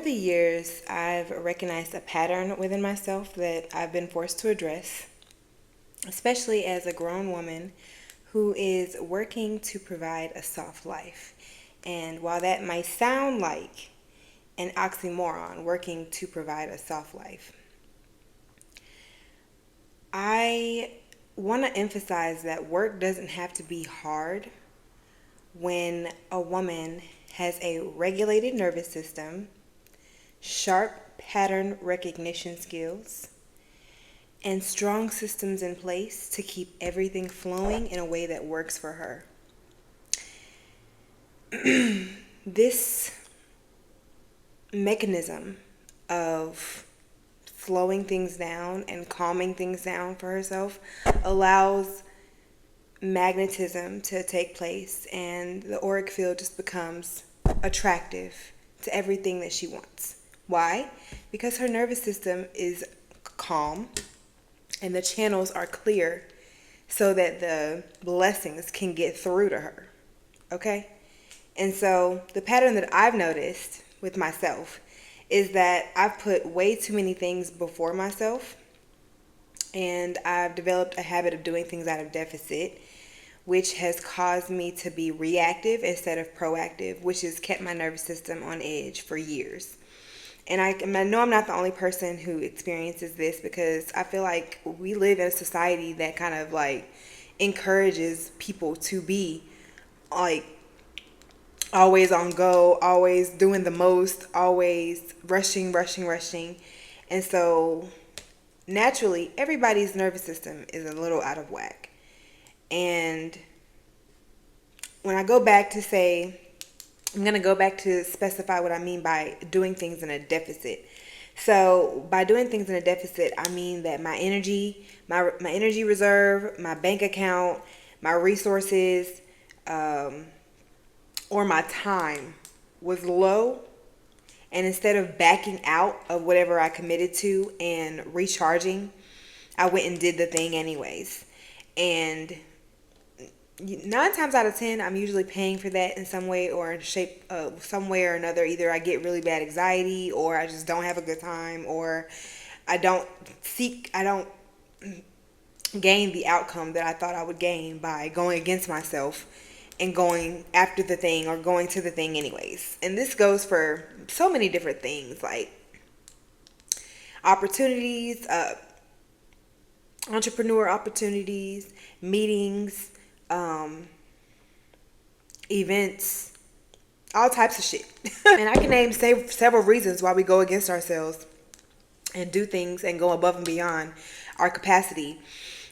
the years, I've recognized a pattern within myself that I've been forced to address, especially as a grown woman who is working to provide a soft life. And while that might sound like an oxymoron, working to provide a soft life, I want to emphasize that work doesn't have to be hard when a woman has a regulated nervous system, sharp pattern recognition skills, and strong systems in place to keep everything flowing in a way that works for her. This mechanism of slowing things down and calming things down for herself allows magnetism to take place, and the auric field just becomes attractive to everything that she wants. Why? Because her nervous system is calm and the channels are clear so that the blessings can get through to her. Okay? And so the pattern that I've noticed with myself is that I've put way too many things before myself, and I've developed a habit of doing things out of deficit, which has caused me to be reactive instead of proactive, which has kept my nervous system on edge for years. And I know I'm not the only person who experiences this, because I feel like we live in a society that kind of like encourages people to be like always on go, always doing the most, always rushing. And so naturally, everybody's nervous system is a little out of whack. And when I go back to say, I'm going to go back to specify what I mean by doing things in a deficit. So by doing things in a deficit, I mean that my energy reserve, my bank account, my resources, or my time was low. And instead of backing out of whatever I committed to and recharging, I went and did the thing anyways. And 9 times out of 10, I'm usually paying for that in some way or in shape, some way or another. Either I get really bad anxiety, or I just don't have a good time, or I don't gain the outcome that I thought I would gain by going against myself and going after the thing or going to the thing anyways. And this goes for so many different things, like opportunities, entrepreneur opportunities, meetings, events, all types of shit. And I can name several reasons why we go against ourselves and do things and go above and beyond our capacity.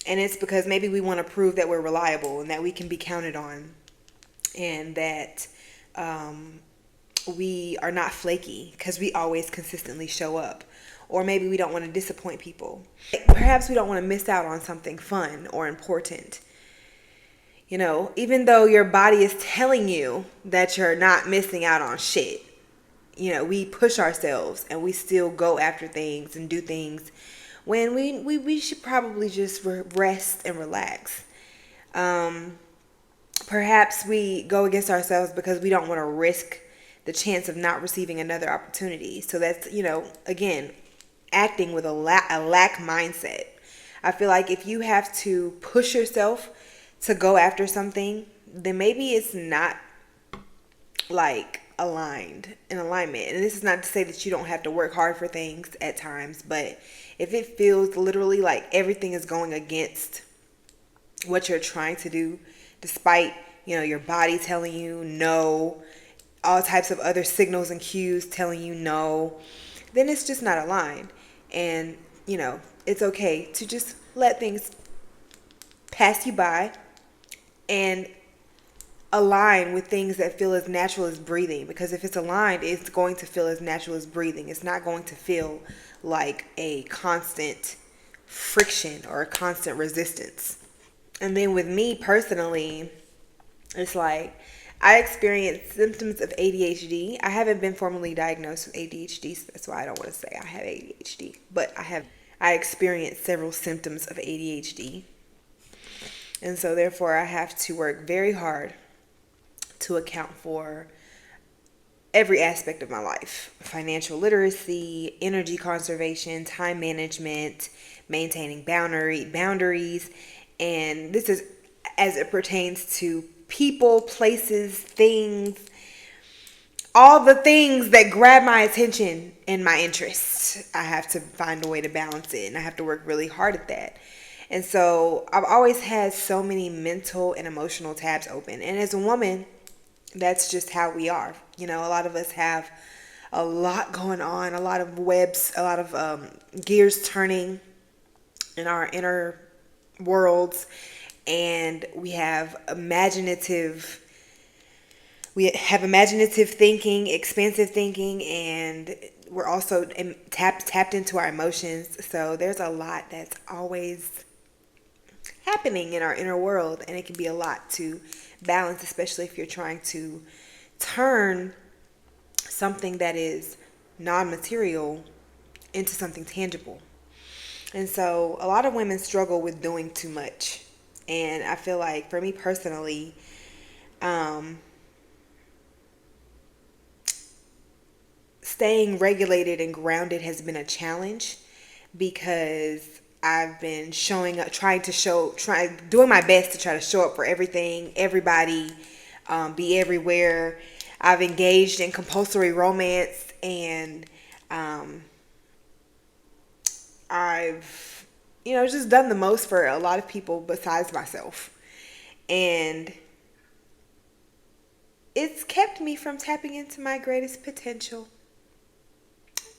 And it's because maybe we want to prove that we're reliable and that we can be counted on, and that we are not flaky because we always consistently show up. Or maybe we don't want to disappoint people. Perhaps we don't want to miss out on something fun or important. You know, even though your body is telling you that you're not missing out on shit, you know, we push ourselves and we still go after things and do things when we should probably just rest and relax. Perhaps we go against ourselves because we don't want to risk the chance of not receiving another opportunity. So that's, you know, again, acting with a lack mindset. I feel like if you have to push yourself to go after something, then maybe it's not like in alignment. And this is not to say that you don't have to work hard for things at times, but if it feels literally like everything is going against what you're trying to do, despite, you know, your body telling you no, all types of other signals and cues telling you no, then it's just not aligned. And, you know, it's okay to just let things pass you by and align with things that feel as natural as breathing. Because if it's aligned, it's going to feel as natural as breathing. It's not going to feel like a constant friction or a constant resistance. And then with me personally, it's like I experienced symptoms of ADHD. I haven't been formally diagnosed with ADHD, so that's why I don't want to say I have ADHD. But I experienced several symptoms of ADHD. And so therefore I have to work very hard to account for every aspect of my life: financial literacy, energy conservation, time management, maintaining boundaries. And this is as it pertains to people, places, things, all the things that grab my attention and my interest. I have to find a way to balance it, and I have to work really hard at that. And so I've always had so many mental and emotional tabs open. And as a woman, that's just how we are. You know, a lot of us have a lot going on, a lot of webs, a lot of gears turning in our inner worlds. And we have imaginative thinking, expansive thinking, and we're also tapped into our emotions. So there's a lot that's always happening in our inner world, and it can be a lot to balance, especially if you're trying to turn something that is non-material into something tangible. And so a lot of women struggle with doing too much. And I feel like for me personally, staying regulated and grounded has been a challenge, because I've been showing up, doing my best to try to show up for everything, everybody, be everywhere. I've engaged in compulsory romance, and I've, just done the most for a lot of people besides myself. And it's kept me from tapping into my greatest potential.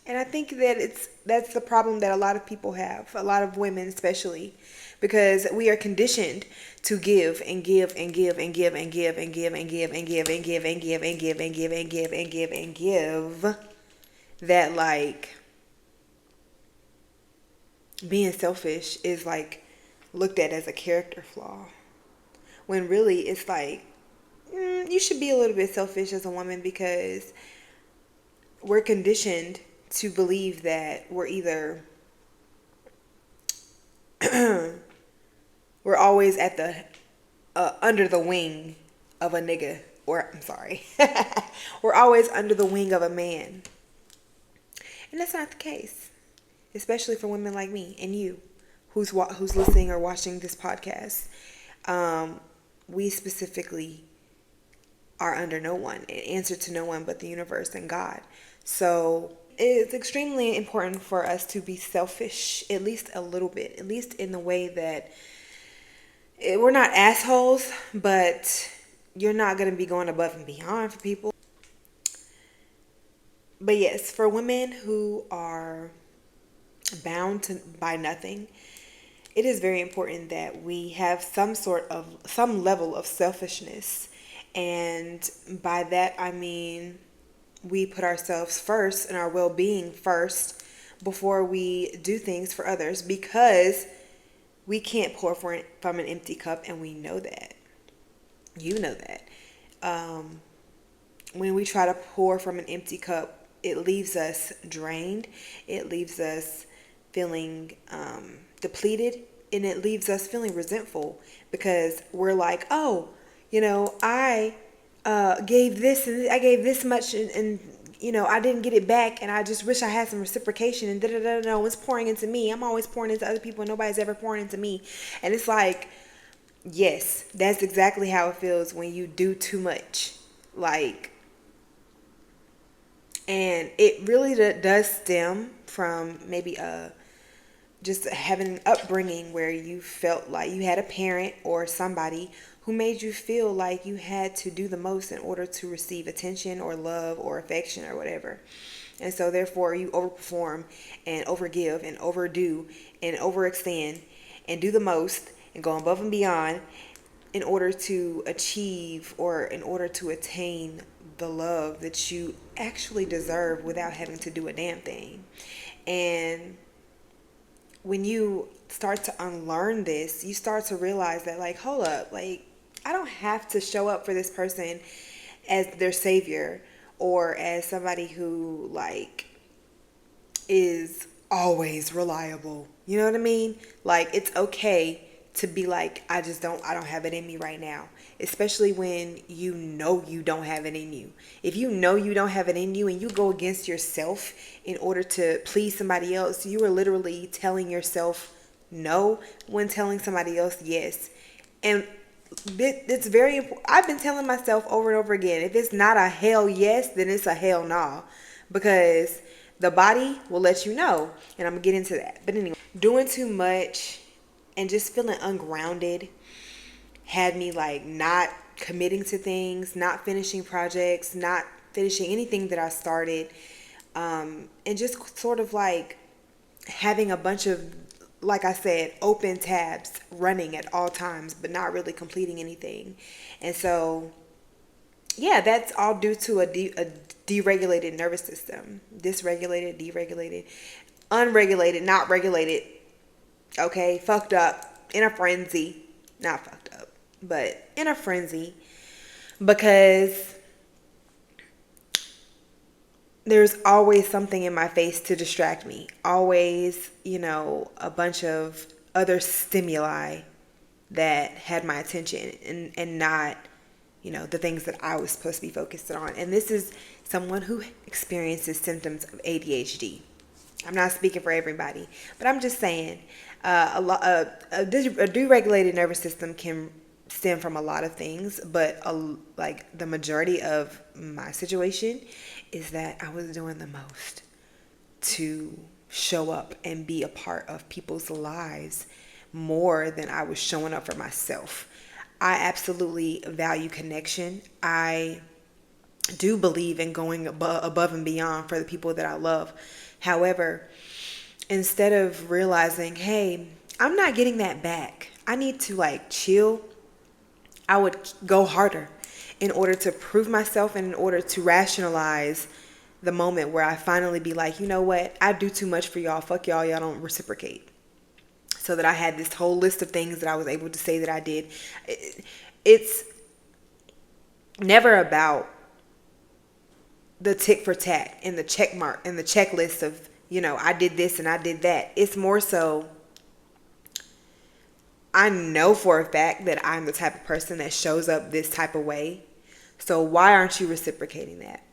And I think that that's the problem that a lot of people have, a lot of women especially, because we are conditioned to give and give and give and give and give and give and give and give and give and give and give and give and give and give and give, that like being selfish is like looked at as a character flaw, when really it's like you should be a little bit selfish as a woman, because we're conditioned to believe that we're either we're always at the under the wing of a nigga, or I'm sorry, we're always under the wing of a man, and that's not the case, especially for women like me and you, who's listening or watching this podcast. We specifically are under no one, and answer to no one but the universe and God. So it's extremely important for us to be selfish, at least a little bit, at least in the way that we're not assholes, but you're not going to be going above and beyond for people. But yes, for women who are bound by nothing, it is very important that we have some level of selfishness. And by that, I mean, we put ourselves first and our well-being first before we do things for others, because we can't pour from an empty cup, and we know that. You know that. When we try to pour from an empty cup, it leaves us drained. It leaves us feeling depleted, and it leaves us feeling resentful, because we're like, oh, I gave this and I gave this much, and I didn't get it back, and I just wish I had some reciprocation, and no one's pouring into me. I'm always pouring into other people, and nobody's ever pouring into me. And it's like, yes, that's exactly how it feels when you do too much. Like, and it really does stem from maybe just having an upbringing where you felt like you had a parent or somebody who made you feel like you had to do the most in order to receive attention or love or affection or whatever. And so therefore you overperform and overgive and overdo and overextend and do the most and go above and beyond in order to achieve or in order to attain the love that you actually deserve without having to do a damn thing. And when you start to unlearn this, you start to realize that, like, hold up, like, I don't have to show up for this person as their savior or as somebody who, like, is always reliable. You know what I mean? Like, it's okay to be like, I don't have it in me right now. Especially when you know you don't have it in you. If you know you don't have it in you and you go against yourself in order to please somebody else, you are literally telling yourself no when telling somebody else yes. And it's very important. I've been telling myself over and over again, if it's not a hell yes, then it's a hell nah. Because the body will let you know. And I'm going to get into that. But anyway, doing too much and just feeling ungrounded had me like not committing to things, not finishing projects, not finishing anything that I started, and just sort of like having a bunch of, like I said, open tabs running at all times, but not really completing anything. And so, yeah, that's all due to a deregulated nervous system. Dysregulated, deregulated, unregulated, not regulated. Okay, fucked up, in a frenzy. Not fucked up, but in a frenzy. Because there's always something in my face to distract me. Always, a bunch of other stimuli that had my attention and not, the things that I was supposed to be focused on. And this is someone who experiences symptoms of ADHD. I'm not speaking for everybody, but I'm just saying a deregulated nervous system can stem from a lot of things, but like the majority of my situation is that I was doing the most to show up and be a part of people's lives more than I was showing up for myself. I absolutely value connection. I do believe in going above and beyond for the people that I love. However, instead of realizing, hey, I'm not getting that back, I need to like chill, I would go harder in order to prove myself and in order to rationalize the moment where I finally be like, you know what, I do too much for y'all, fuck y'all, y'all don't reciprocate. So that I had this whole list of things that I was able to say that I did. It's never about the tick for tack and the check mark and the checklist of, I did this and I did that. It's more so, I know for a fact that I'm the type of person that shows up this type of way. So why aren't you reciprocating that?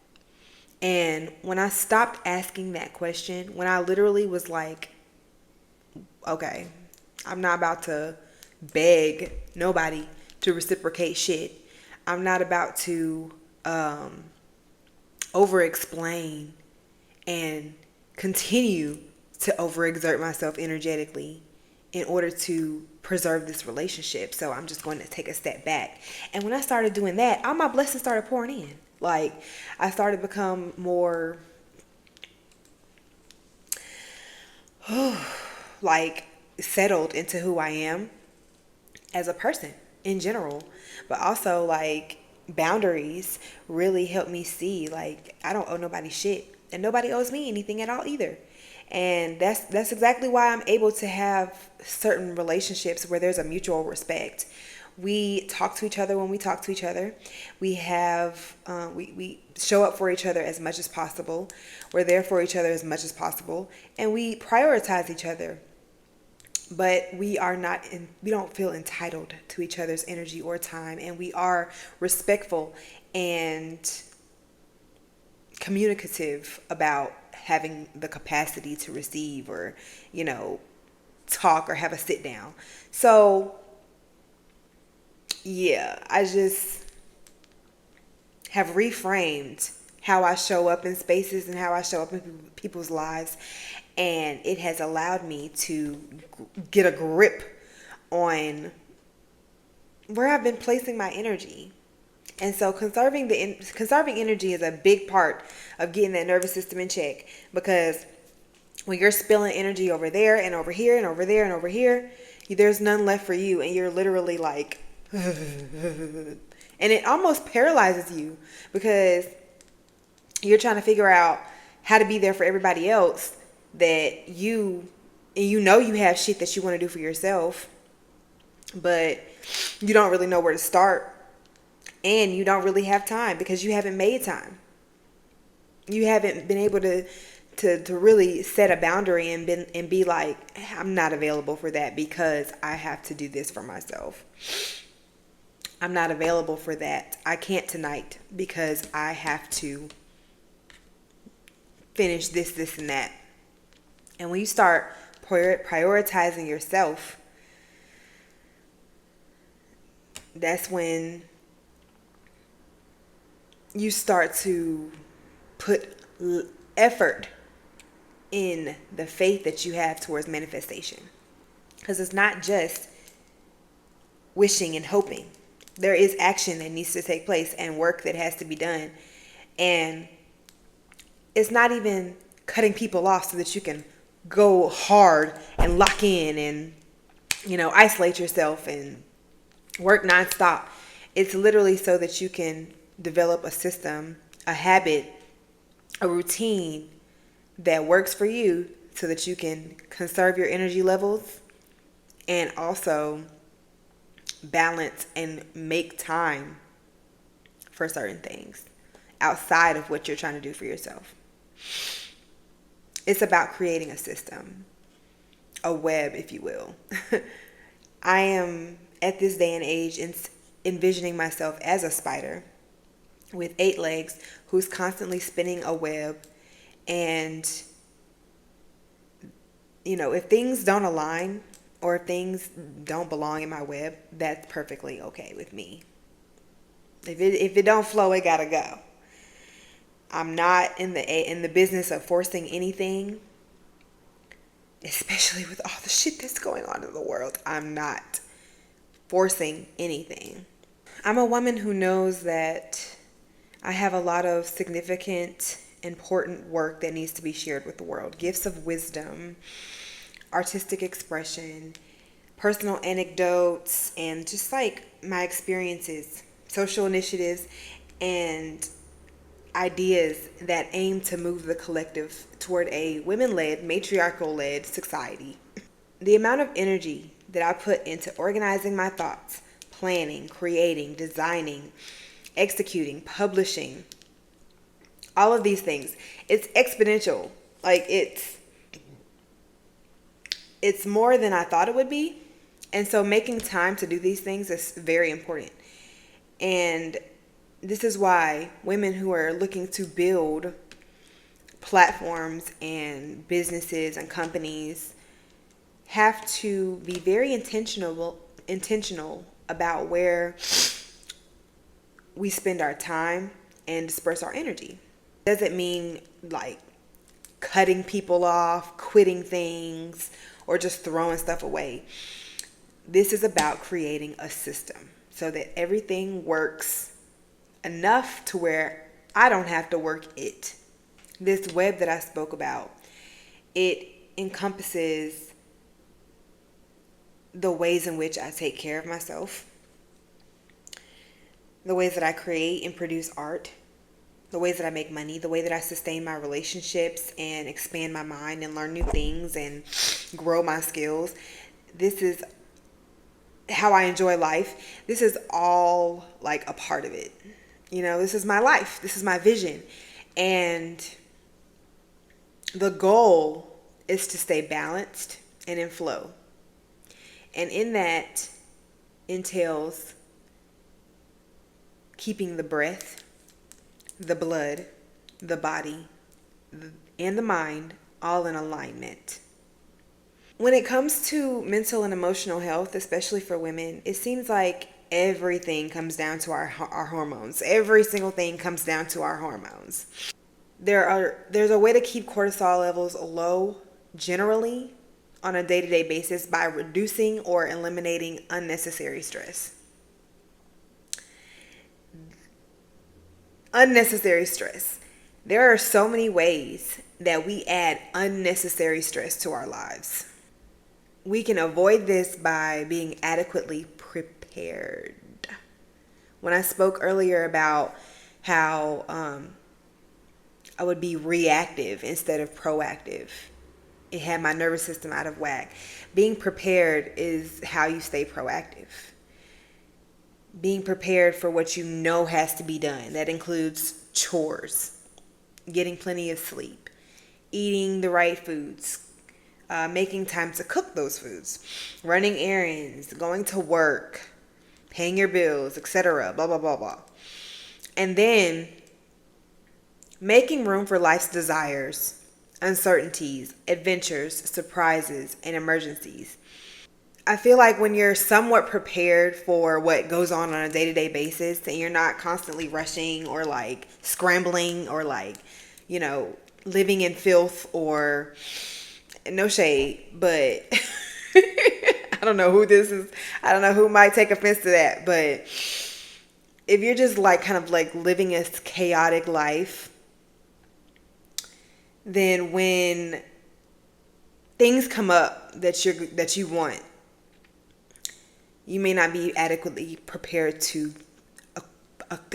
And when I stopped asking that question, when I literally was like, okay, I'm not about to beg nobody to reciprocate shit. I'm not about to over-explain and continue to overexert myself energetically in order to preserve this relationship. So I'm just going to take a step back. And when I started doing that, all my blessings started pouring in. Like, I started to become more like settled into who I am as a person in general. But also, like, boundaries really helped me see, like, I don't owe nobody shit. And nobody owes me anything at all either. And that's exactly why I'm able to have certain relationships where there's a mutual respect. We talk to each other when we talk to each other. We have we show up for each other as much as possible. We're there for each other as much as possible, and we prioritize each other. But we don't feel entitled to each other's energy or time, and we are respectful and communicative about having the capacity to receive or, talk or have a sit down. So, yeah, I just have reframed how I show up in spaces and how I show up in people's lives. And it has allowed me to get a grip on where I've been placing my energy. And so conserving energy is a big part of getting that nervous system in check, because when you're spilling energy over there and over here and over there and over here, there's none left for you, and you're literally like and it almost paralyzes you, because you're trying to figure out how to be there for everybody else that you have shit that you want to do for yourself, but you don't really know where to start. And you don't really have time because you haven't made time. You haven't been able to to really set a boundary and be like, I'm not available for that because I have to do this for myself. I'm not available for that. I can't tonight because I have to finish this, and that. And when you start prioritizing yourself, that's when you start to put effort in the faith that you have towards manifestation. Because it's not just wishing and hoping. There is action that needs to take place and work that has to be done. And it's not even cutting people off so that you can go hard and lock in and, isolate yourself and work nonstop. It's literally so that you can develop a system, a habit, a routine that works for you so that you can conserve your energy levels and also balance and make time for certain things outside of what you're trying to do for yourself. It's about creating a system, a web, if you will. I am at this day and age envisioning myself as a spider with 8 legs who's constantly spinning a web. And, if things don't align or if things don't belong in my web, that's perfectly okay with me. If it don't flow, it gotta go. I'm not in the business of forcing anything, especially with all the shit that's going on in the world. I'm not forcing anything. I'm a woman who knows that I have a lot of significant, important work that needs to be shared with the world. Gifts of wisdom, artistic expression, personal anecdotes, and just like my experiences, social initiatives, and ideas that aim to move the collective toward a women-led, matriarchal-led society. The amount of energy that I put into organizing my thoughts, planning, creating, designing, executing, publishing, all of these things, it's exponential. Like it's more than I thought it would be. And so making time to do these things is very important. And this is why women who are looking to build platforms and businesses and companies have to be very intentional about where we spend our time and disperse our energy. Doesn't mean like cutting people off, quitting things, or just throwing stuff away. This is about creating a system so that everything works enough to where I don't have to work it. This web that I spoke about, it encompasses the ways in which I take care of myself, the ways that I create and produce art, the ways that I make money, the way that I sustain my relationships and expand my mind and learn new things and grow my skills. This is how I enjoy life. This is all like a part of it. This is my life. This is my vision. And the goal is to stay balanced and in flow. And in that entails keeping the breath, the blood, the body, and the mind all in alignment. When it comes to mental and emotional health, especially for women, it seems like everything comes down to our hormones. Every single thing comes down to our hormones. There's a way to keep cortisol levels low generally on a day-to-day basis by reducing or eliminating unnecessary stress. Unnecessary stress. There are so many ways that we add unnecessary stress to our lives. We can avoid this by being adequately prepared. When I spoke earlier about how I would be reactive instead of proactive, it had my nervous system out of whack. Being prepared is how you stay proactive. Being prepared for what you know has to be done. That includes chores, getting plenty of sleep, eating the right foods, making time to cook those foods, running errands, going to work, paying your bills, etc. Blah, blah, blah, blah. And then making room for life's desires, uncertainties, adventures, surprises, and emergencies. I feel like when you're somewhat prepared for what goes on a day-to-day basis, and you're not constantly rushing or like scrambling or like, you know, living in filth or no shade, but I don't know who this is. I don't know who might take offense to that, but if you're just like kind of like living a chaotic life, then when things come up that you want, you may not be adequately prepared to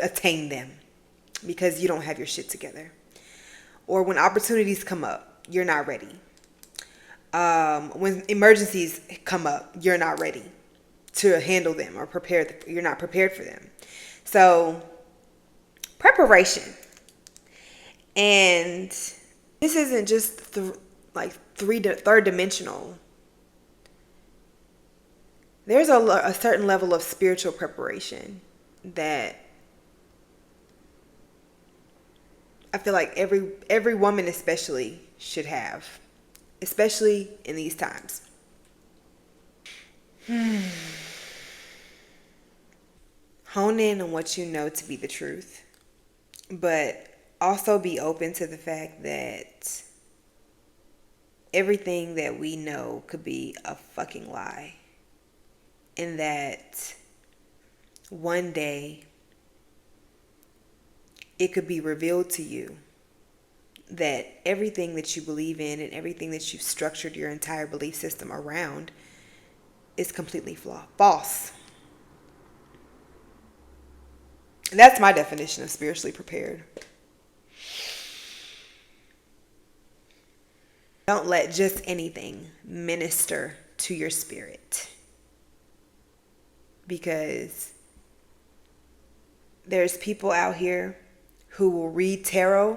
attain them because you don't have your shit together. Or when opportunities come up, you're not ready. When emergencies come up, you're not ready to handle them or you're not prepared for them. So, preparation. And this isn't just third dimensional. There's a certain level of spiritual preparation that I feel like every woman especially should have, especially in these times. Hone in on what you know to be the truth, but also be open to the fact that everything that we know could be a fucking lie. And that one day it could be revealed to you that everything that you believe in and everything that you've structured your entire belief system around is completely false. And that's my definition of spiritually prepared. Don't let just anything minister to your spirit. Because there's people out here who will read tarot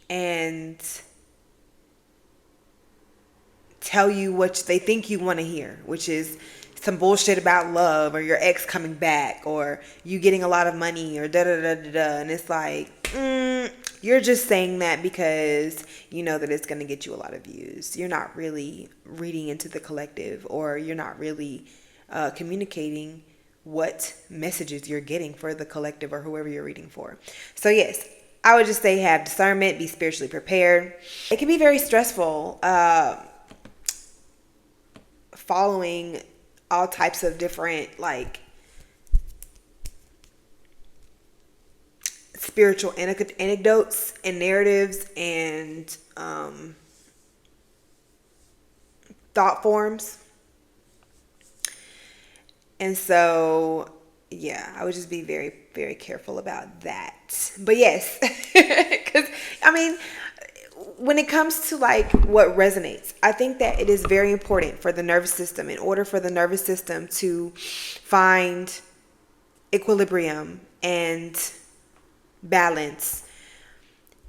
and tell you what they think you want to hear, which is some bullshit about love or your ex coming back or you getting a lot of money or da da da da da. And it's like, you're just saying that because you know that it's going to get you a lot of views. You're not really reading into the collective, or you're not really communicating what messages you're getting for the collective or whoever you're reading for. So yes, I would just say have discernment, be spiritually prepared. It can be very stressful following all types of different like spiritual anecdotes and narratives and thought forms. And so, yeah, I would just be very, very careful about that. But yes, because, I mean, when it comes to like what resonates, I think that it is very important for the nervous system, in order for the nervous system to find equilibrium and balance,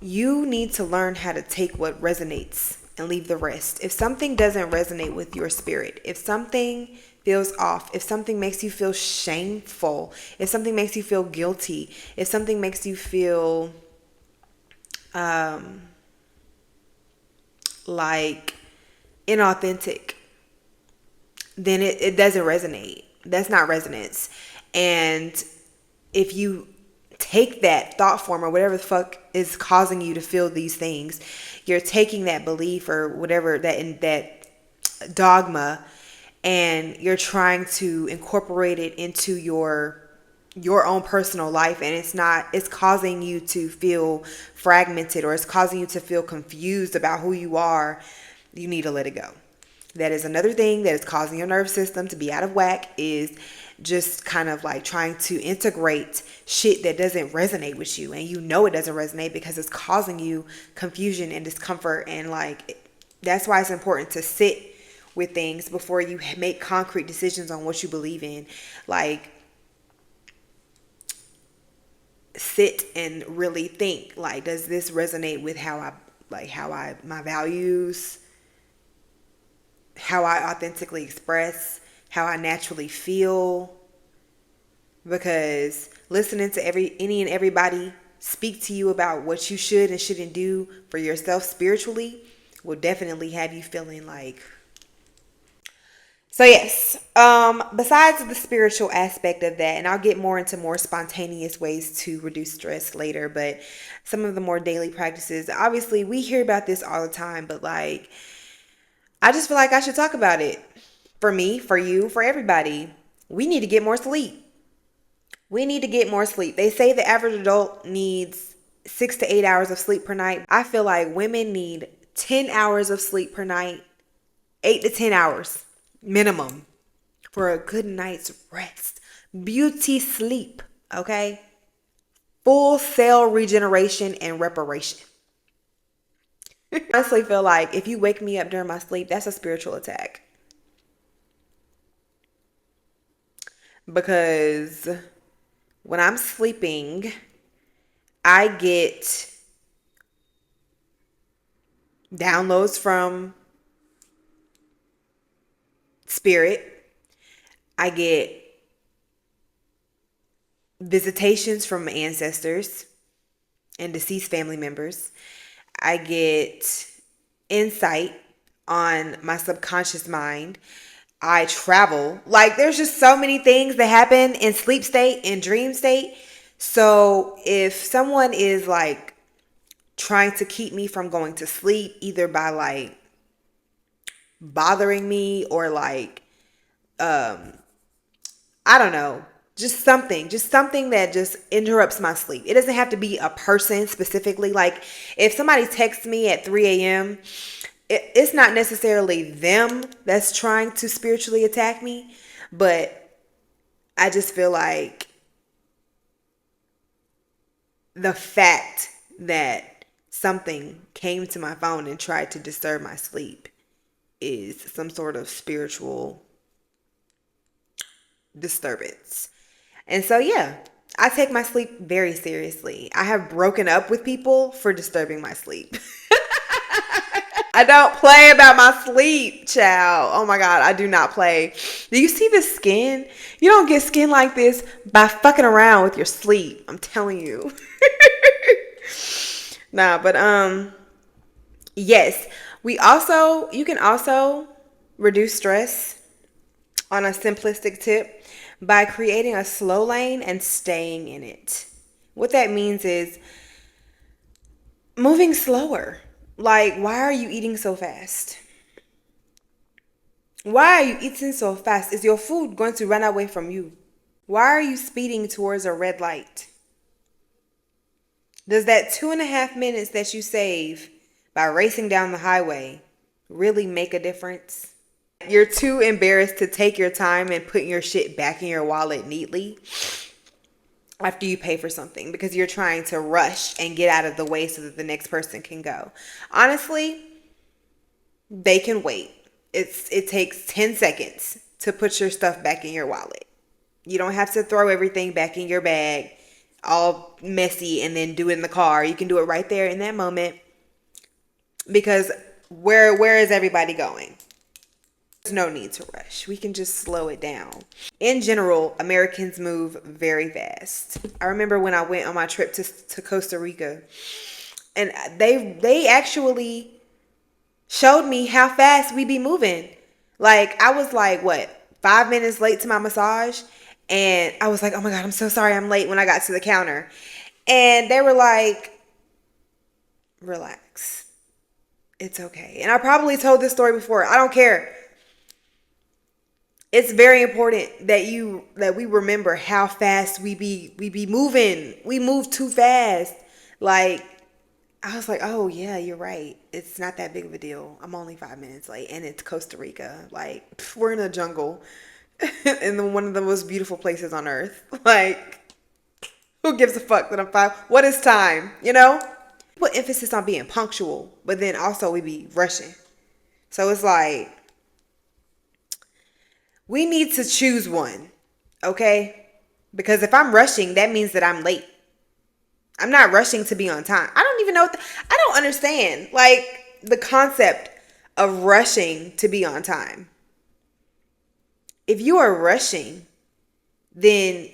you need to learn how to take what resonates and leave the rest. If something doesn't resonate with your spirit, if something feels off, if something makes you feel shameful, if something makes you feel guilty, if something makes you feel like inauthentic, then it doesn't resonate. That's not resonance. And if you take that thought form or whatever the fuck is causing you to feel these things, you're taking that belief or whatever, that dogma, and you're trying to incorporate it into your own personal life, and it's causing you to feel fragmented, or it's causing you to feel confused about who you are. You need to let it go. That is another thing that is causing your nervous system to be out of whack, is just kind of like trying to integrate shit that doesn't resonate with you, and you know it doesn't resonate because it's causing you confusion and discomfort. And like, that's why it's important to sit with things before you make concrete decisions on what you believe in. Like, sit and really think, like, does this resonate with how like my values, how I authentically express, how I naturally feel. Because listening to any and everybody speak to you about what you should and shouldn't do for yourself spiritually will definitely have you feeling like. So yes, besides the spiritual aspect of that, and I'll get more into more spontaneous ways to reduce stress later, but some of the more daily practices, obviously we hear about this all the time, but like, I just feel like I should talk about it. For me, for you, for everybody. We need to get more sleep. We need to get more sleep. They say the average adult needs 6 to 8 hours of sleep per night. I feel like women need 10 hours of sleep per night, 8 to 10 hours minimum for a good night's rest. Beauty sleep, okay? Full cell regeneration and reparation. I honestly feel like if you wake me up during my sleep, that's a spiritual attack. Because when I'm sleeping, I get downloads from spirit. I get visitations from ancestors and deceased family members. I get insight on my subconscious mind. I travel. Like, there's just so many things that happen in sleep state, in dream state. So if someone is like trying to keep me from going to sleep, either by like bothering me or like, I don't know, just something that just interrupts my sleep. It doesn't have to be a person specifically. Like, if somebody texts me at 3 a.m., it's not necessarily them that's trying to spiritually attack me, but I just feel like the fact that something came to my phone and tried to disturb my sleep is some sort of spiritual disturbance. And so, yeah, I take my sleep very seriously. I have broken up with people for disturbing my sleep. I don't play about my sleep, child. Oh my God, I do not play. Do you see the skin? You don't get skin like this by fucking around with your sleep. I'm telling you. Nah, but yes. You can also reduce stress on a simplistic tip by creating a slow lane and staying in it. What that means is moving slower. Like, why are you eating so fast? Why are you eating so fast? Is your food going to run away from you? Why are you speeding towards a red light? Does that 2.5 minutes that you save by racing down the highway really make a difference? You're too embarrassed to take your time and put your shit back in your wallet neatly after you pay for something because you're trying to rush and get out of the way so that the next person can go. Honestly, they can wait. It takes 10 seconds to put your stuff back in your wallet. You don't have to throw everything back in your bag all messy and then do it in the car. You can do it right there in that moment because where is everybody going? There's no need to rush. We can just slow it down. In general, Americans move very fast. I remember when I went on my trip to Costa Rica, and they actually showed me how fast we be moving. Like, I was like, what, 5 minutes late to my massage? And I was like, oh my God, I'm so sorry I'm late when I got to the counter. And they were like, relax. It's okay. And I probably told this story before. I don't care. It's very important that we remember how fast we be moving. We move too fast. Like, I was like, oh yeah, you're right. It's not that big of a deal. I'm only 5 minutes late and it's Costa Rica. Like, we're in a jungle in one of the most beautiful places on earth. Like, who gives a fuck that I'm 5? What is time? You know? Put emphasis on being punctual, but then also we be rushing. So it's like, we need to choose one, okay? Because if I'm rushing, that means that I'm late. I'm not rushing to be on time. I don't don't understand, like, the concept of rushing to be on time. If you are rushing, then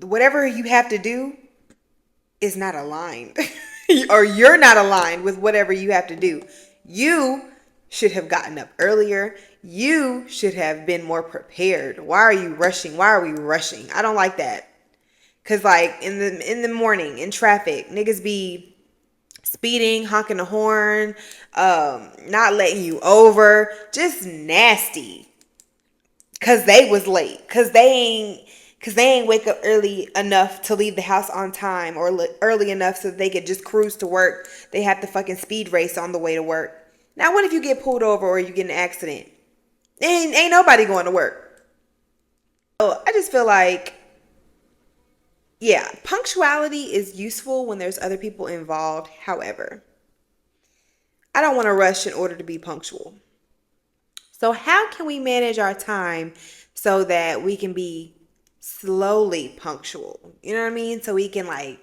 whatever you have to do is not aligned. Or you're not aligned with whatever you have to do. You should have gotten up earlier. You should have been more prepared. Why are you rushing? Why are we rushing? I don't like that. Cause like in the morning in traffic, niggas be speeding, honking the horn, not letting you over, just nasty. Cause they was late. Cause they ain't wake up early enough to leave the house on time, or early enough so they could just cruise to work. They have to fucking speed race on the way to work. Now, what if you get pulled over or you get in an accident? Ain't nobody going to work. So I just feel like, yeah, punctuality is useful when there's other people involved. However, I don't want to rush in order to be punctual. So how can we manage our time so that we can be slowly punctual? You know what I mean? So we can like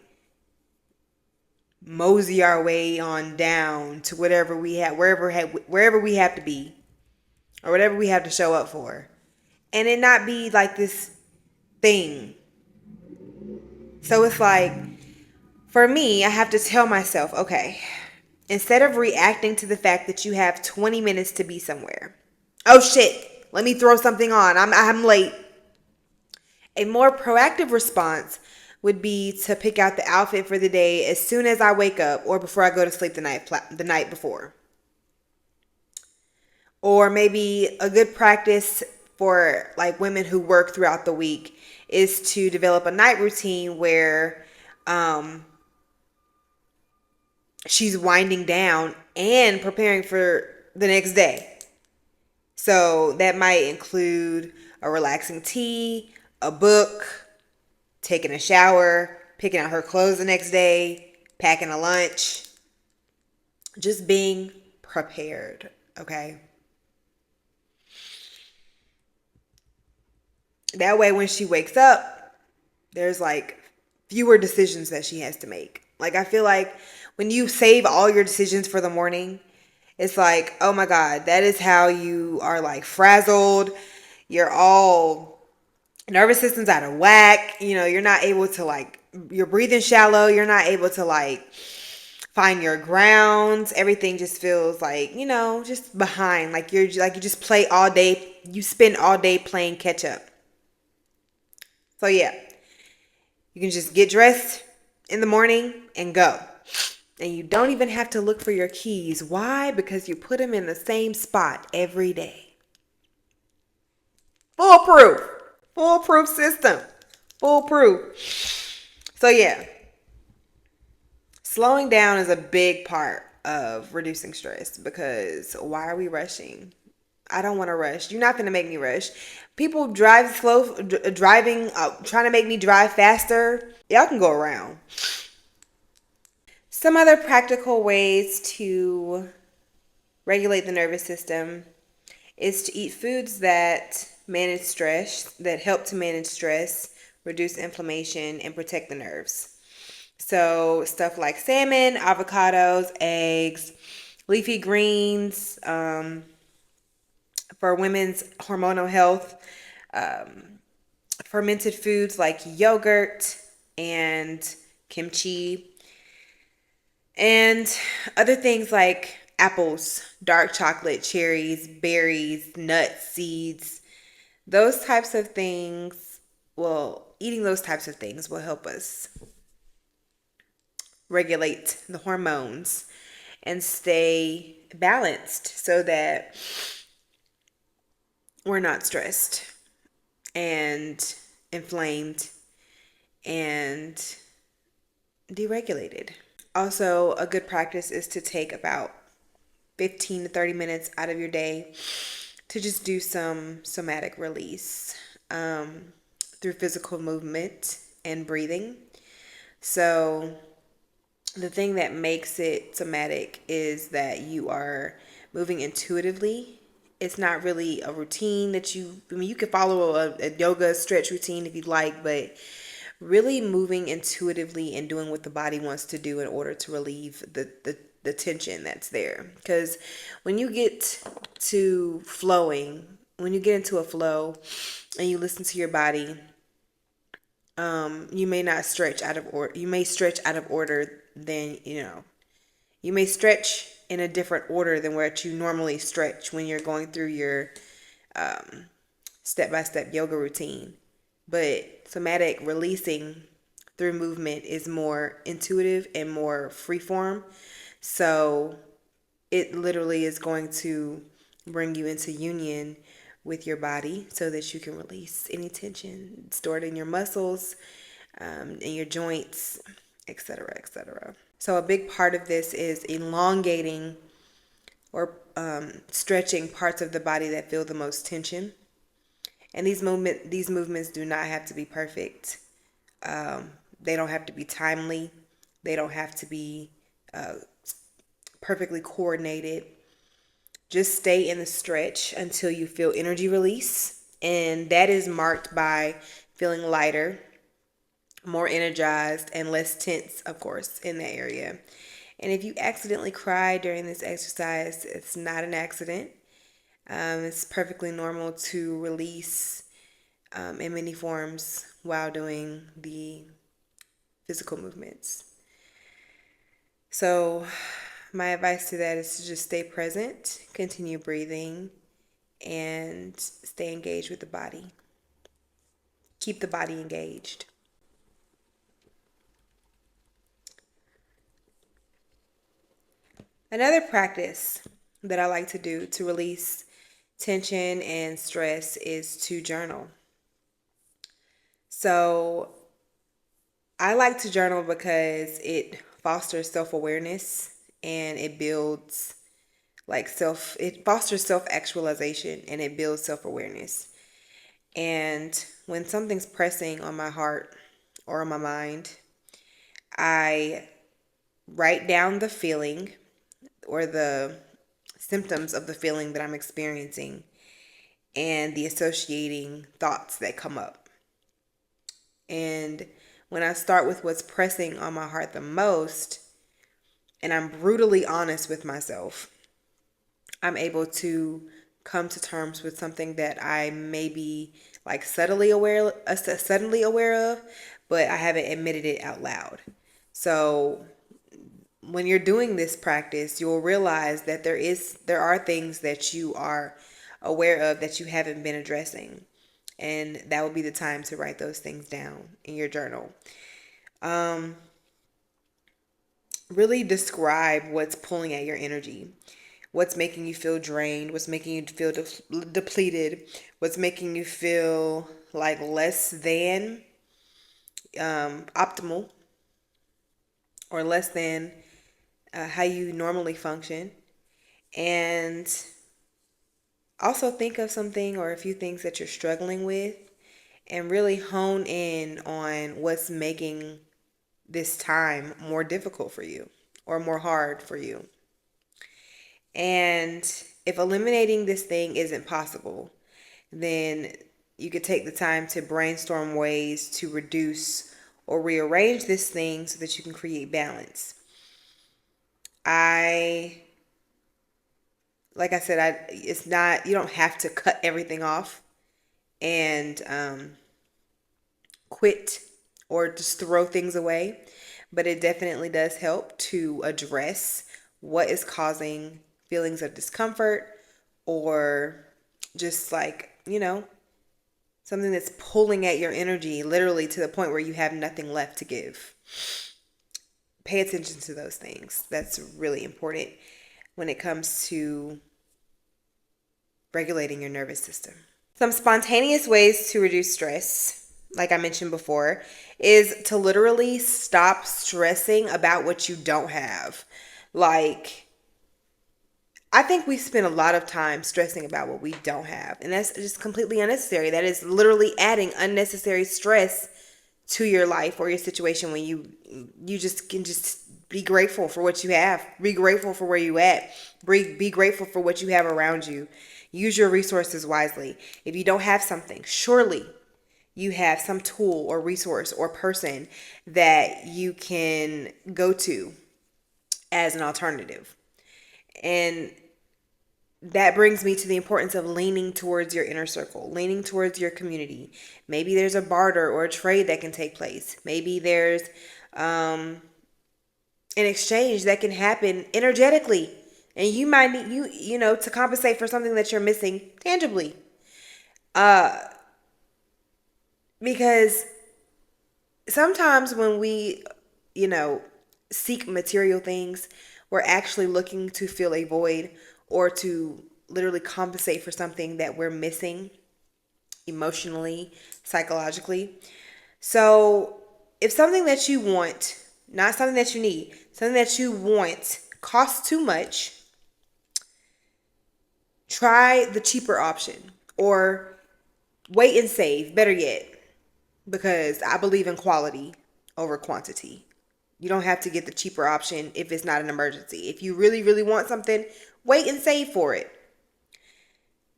mosey our way on down to whatever we have, wherever we have to be, or whatever we have to show up for, and it not be like this thing. So it's like, for me, I have to tell myself, okay, instead of reacting to the fact that you have 20 minutes to be somewhere, oh shit, let me throw something on, I'm late. A more proactive response would be to pick out the outfit for the day as soon as I wake up or before I go to sleep the night before. Or maybe a good practice for like women who work throughout the week is to develop a night routine where she's winding down and preparing for the next day. So that might include a relaxing tea, a book, taking a shower, picking out her clothes the next day, packing a lunch, just being prepared, okay? That way when she wakes up, there's like fewer decisions that she has to make. Like, I feel like when you save all your decisions for the morning, it's like, oh my God, that is how you are like frazzled. You're all, nervous system's out of whack. You know, you're not able to like, you're breathing shallow. You're not able to like find your grounds. Everything just feels like, you know, just behind. Like you just play all day. You spend all day playing catch up. So yeah, you can just get dressed in the morning and go. And you don't even have to look for your keys. Why? Because you put them in the same spot every day. Foolproof. Foolproof system. Foolproof. So yeah, slowing down is a big part of reducing stress, because why are we rushing? I don't want to rush. You're not going to make me rush. People driving, trying to make me drive faster. Y'all can go around. Some other practical ways to regulate the nervous system is to eat foods that manage stress, that help to manage stress, reduce inflammation, and protect the nerves. So stuff like salmon, avocados, eggs, leafy greens, for women's hormonal health, fermented foods like yogurt and kimchi, and other things like apples, dark chocolate, cherries, berries, nuts, seeds. Those types of things, eating those types of things will help us regulate the hormones and stay balanced so that we're not stressed and inflamed and deregulated. Also, a good practice is to take about 15 to 30 minutes out of your day to just do some somatic release through physical movement and breathing. So the thing that makes it somatic is that you are moving intuitively. It's not really a routine that you could follow a yoga stretch routine if you'd like, but really moving intuitively and doing what the body wants to do in order to relieve the tension that's there. Because when you get to flowing, when you get into a flow and you listen to your body, you may not stretch out of order. You may stretch out of order than, you may stretch in a different order than what you normally stretch when you're going through your step-by-step yoga routine. But somatic releasing through movement is more intuitive and more freeform. So it literally is going to bring you into union with your body so that you can release any tension stored in your muscles, in your joints, etc., etc. So a big part of this is elongating or stretching parts of the body that feel the most tension. And these movements do not have to be perfect. They don't have to be timely. They don't have to be perfectly coordinated. Just stay in the stretch until you feel energy release. And that is marked by feeling lighter, more energized, and less tense, of course, in that area. And if you accidentally cry during this exercise, it's not an accident. It's perfectly normal to release in many forms while doing the physical movements. So my advice to that is to just stay present, continue breathing, and stay engaged with the body. Keep the body engaged. Another practice that I like to do to release tension and stress is to journal. So I like to journal because it fosters self-awareness and it builds it fosters self-actualization and it builds self-awareness. And when something's pressing on my heart or on my mind, I write down the feeling or the symptoms of the feeling that I'm experiencing and the associating thoughts that come up. And when I start with what's pressing on my heart the most, and I'm brutally honest with myself, I'm able to come to terms with something that I may be suddenly aware of, but I haven't admitted it out loud. So when you're doing this practice, you'll realize that there are things that you are aware of that you haven't been addressing. And that will be the time to write those things down in your journal. Really describe what's pulling at your energy. What's making you feel drained? What's making you feel depleted? What's making you feel like less than optimal or less than how you normally function? And also think of something or a few things that you're struggling with and really hone in on what's making this time more difficult for you or more hard for you. And if eliminating this thing isn't possible, then you could take the time to brainstorm ways to reduce or rearrange this thing so that you can create balance. Like I said, it's not, you don't have to cut everything off and quit or just throw things away, but it definitely does help to address what is causing feelings of discomfort or just something that's pulling at your energy literally to the point where you have nothing left to give. Pay attention to those things. That's really important when it comes to regulating your nervous system. Some spontaneous ways to reduce stress, like I mentioned before, is to literally stop stressing about what you don't have. I think we spend a lot of time stressing about what we don't have, and that's just completely unnecessary. That is literally adding unnecessary stress to your life or your situation when you just can just be grateful for what you have. Be grateful for where you at. Be grateful for what you have around you. Use your resources wisely. If you don't have something, surely you have some tool or resource or person that you can go to as an alternative. And that brings me to the importance of leaning towards your inner circle, leaning towards your community. Maybe there's a barter or a trade that can take place. Maybe there's an exchange that can happen energetically, and you might need to compensate for something that you're missing tangibly. Because sometimes when we, seek material things, we're actually looking to fill a void or to literally compensate for something that we're missing emotionally, psychologically. So if something that you want, not something that you need, something that you want costs too much, try the cheaper option or wait and save, better yet, because I believe in quality over quantity. You don't have to get the cheaper option if it's not an emergency. If you really, really want something, wait and save for it.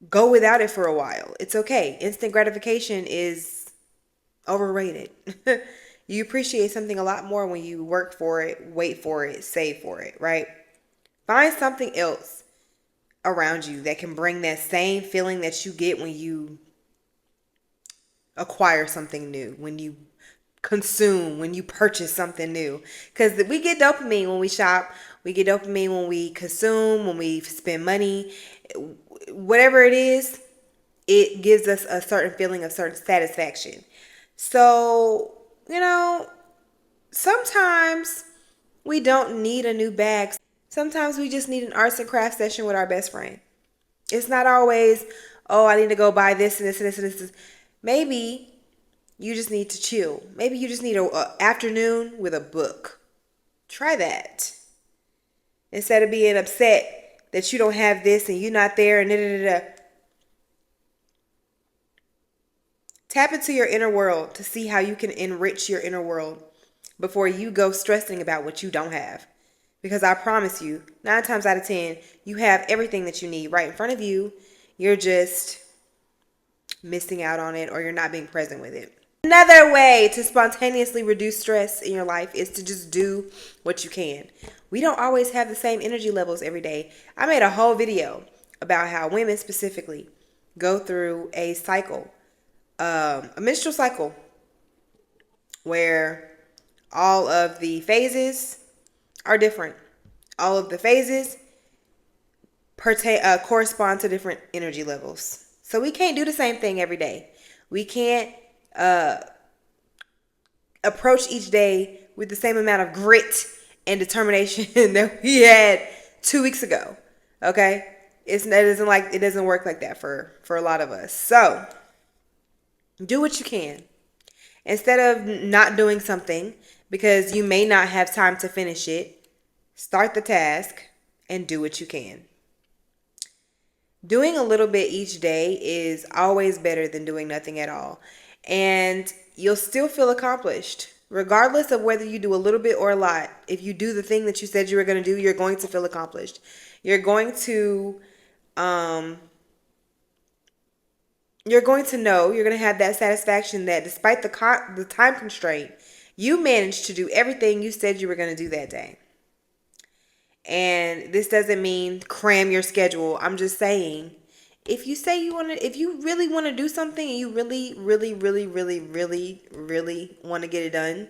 Go without it for a while. It's okay. Instant gratification is overrated. You appreciate something a lot more when you work for it, wait for it, save for it, right? Find something else around you that can bring that same feeling that you get when you acquire something new, when you consume, when you purchase something new. Because we get dopamine when we shop. We get dopamine when we consume, when we spend money. Whatever it is, it gives us a certain feeling of certain satisfaction. So, sometimes we don't need a new bag. Sometimes we just need an arts and crafts session with our best friend. It's not always, oh, I need to go buy this and this and this and this. Maybe you just need to chill. Maybe you just need an afternoon with a book. Try that. Instead of being upset that you don't have this and you're not there and da-da-da-da. Tap into your inner world to see how you can enrich your inner world before you go stressing about what you don't have. Because I promise you, 9 times out of 10, you have everything that you need right in front of you. You're just missing out on it, or you're not being present with it. Another way to spontaneously reduce stress in your life is to just do what you can. We don't always have the same energy levels every day. I made a whole video about how women specifically go through a cycle, a menstrual cycle, where all of the phases are different. All of the phases correspond to different energy levels. So we can't do the same thing every day. We can't approach each day with the same amount of grit and determination that we had 2 weeks ago. Okay? It doesn't work like that for a lot of us. So do what you can. Instead of not doing something because you may not have time to finish it, start the task and do what you can. Doing a little bit each day is always better than doing nothing at all. And you'll still feel accomplished. Regardless of whether you do a little bit or a lot, if you do the thing that you said you were going to do, you're going to feel accomplished. You're going to know, you're going to have that satisfaction that despite the time constraint, you managed to do everything you said you were going to do that day. And this doesn't mean cram your schedule. I'm just saying, if you really want to do something and you really, really, really, really, really, really want to get it done,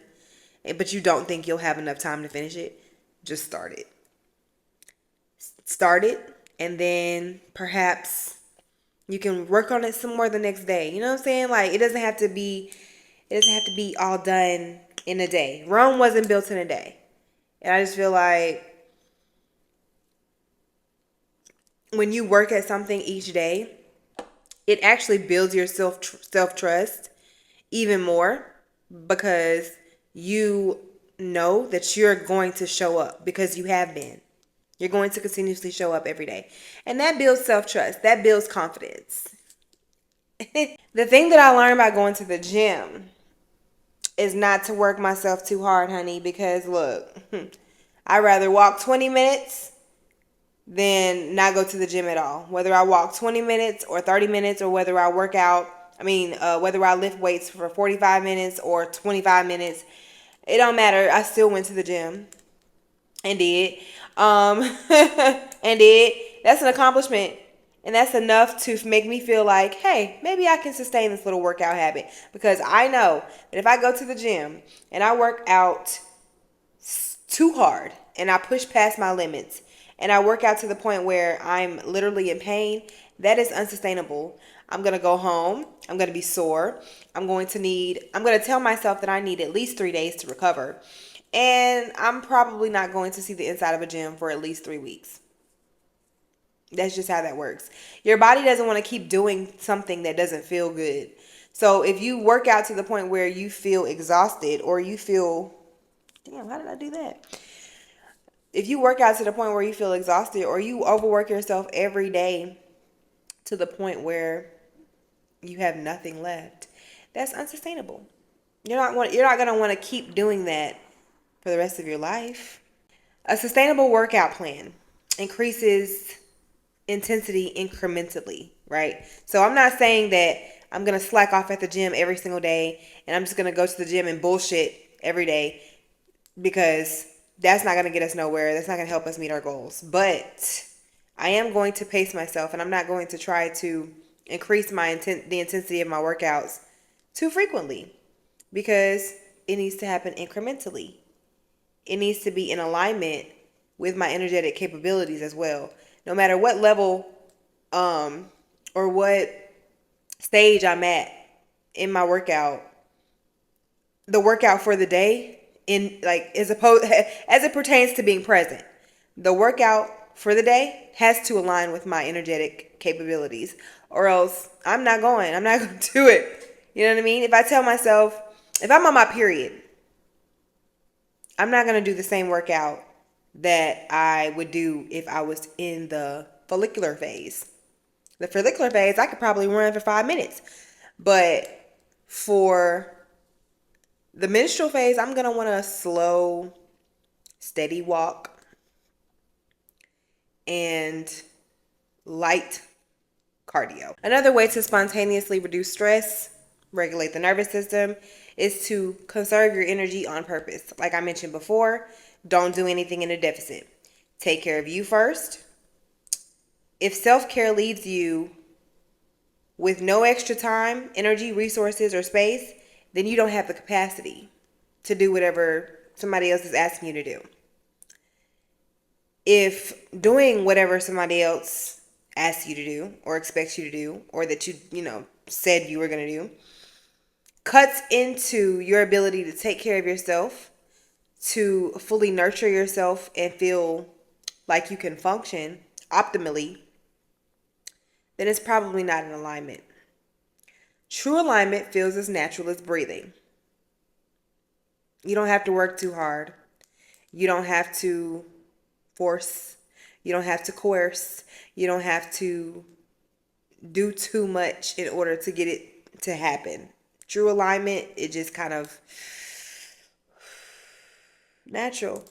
but you don't think you'll have enough time to finish it, just start it. Start it, and then perhaps you can work on it some more the next day. You know what I'm saying? Like, it doesn't have to be all done in a day. Rome wasn't built in a day. And I just feel like when you work at something each day, it actually builds your self-trust even more, because you know that you're going to show up because you have been. You're going to continuously show up every day. And that builds self-trust. That builds confidence. The thing that I learned by going to the gym is not to work myself too hard, honey, because look, I'd rather walk 20 minutes than not go to the gym at all. Whether I walk 20 minutes or 30 minutes or whether I work out Whether I lift weights for 45 minutes or 25 minutes, it don't matter. I still went to the gym and did. And did. That's an accomplishment. And that's enough to make me feel like, hey, maybe I can sustain this little workout habit. Because I know that if I go to the gym and I work out too hard and I push past my limits and I work out to the point where I'm literally in pain, that is unsustainable. I'm going to go home. I'm going to be sore. I'm going to tell myself that I need at least 3 days to recover. And I'm probably not going to see the inside of a gym for at least 3 weeks. That's just how that works. Your body doesn't want to keep doing something that doesn't feel good. So if you work out to the point where you feel exhausted or you feel, damn, how did I do that? If you work out to the point where you feel exhausted or you overwork yourself every day to the point where you have nothing left, that's unsustainable. You're not going to want to keep doing that for the rest of your life. A sustainable workout plan increases intensity incrementally, right? So I'm not saying that I'm going to slack off at the gym every single day and I'm just going to go to the gym and bullshit every day, because that's not going to get us nowhere. That's not going to help us meet our goals. But I am going to pace myself, and I'm not going to try to increase the intensity of my workouts too frequently, because it needs to happen incrementally. It needs to be in alignment with my energetic capabilities as well. No matter what level or what stage I'm at in my workout, the workout for the day, as it pertains to being present, the workout for the day has to align with my energetic capabilities, or else I'm not going to do it. You know what I mean? If I tell myself, if I'm on my period, I'm not going to do the same workout that I would do if I was in the follicular phase. The follicular phase, I could probably run for 5 minutes. But for the menstrual phase, I'm going to want a slow, steady walk and light cardio. Another way to spontaneously reduce stress, regulate the nervous system, is to conserve your energy on purpose. Like I mentioned before, don't do anything in a deficit. Take care of you first. If self-care leaves you with no extra time, energy, resources, or space, then you don't have the capacity to do whatever somebody else is asking you to do. If doing whatever somebody else asks you to do or expects you to do, or that you said you were going to do, cuts into your ability to take care of yourself, to fully nurture yourself and feel like you can function optimally, then it's probably not in alignment. True alignment feels as natural as breathing. You don't have to work too hard. You don't have to force. You don't have to coerce. You don't have to do too much in order to get it to happen. True alignment, it just kind of natural.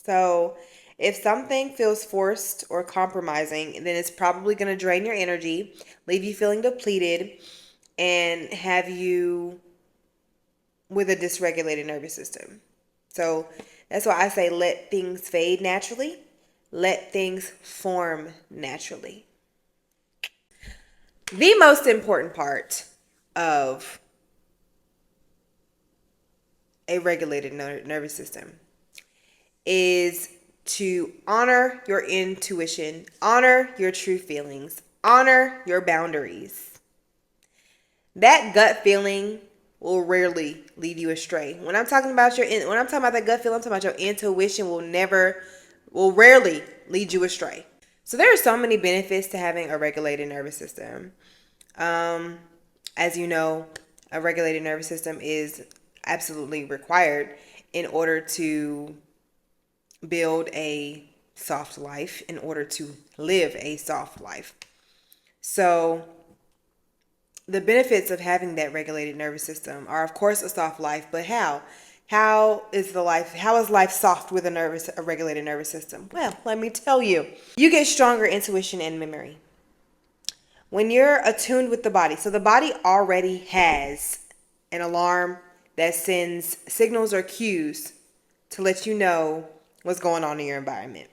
So if something feels forced or compromising, then it's probably going to drain your energy, leave you feeling depleted, and have you with a dysregulated nervous system. So that's why I say let things fade naturally. Let things form naturally. The most important part of a regulated nervous system is to honor your intuition, honor your true feelings, honor your boundaries. That gut feeling will rarely lead you astray. When I'm talking about that gut feeling, I'm talking about your intuition will rarely lead you astray. So there are so many benefits to having a regulated nervous system. As you know, a regulated nervous system is absolutely required in order to build a soft life, in order to live a soft life. So the benefits of having that regulated nervous system are, of course, a soft life, but how? How is life soft with a regulated nervous system? Well, let me tell you. You get stronger intuition and memory. When you're attuned with the body, so the body already has an alarm that sends signals or cues to let you know what's going on in your environment.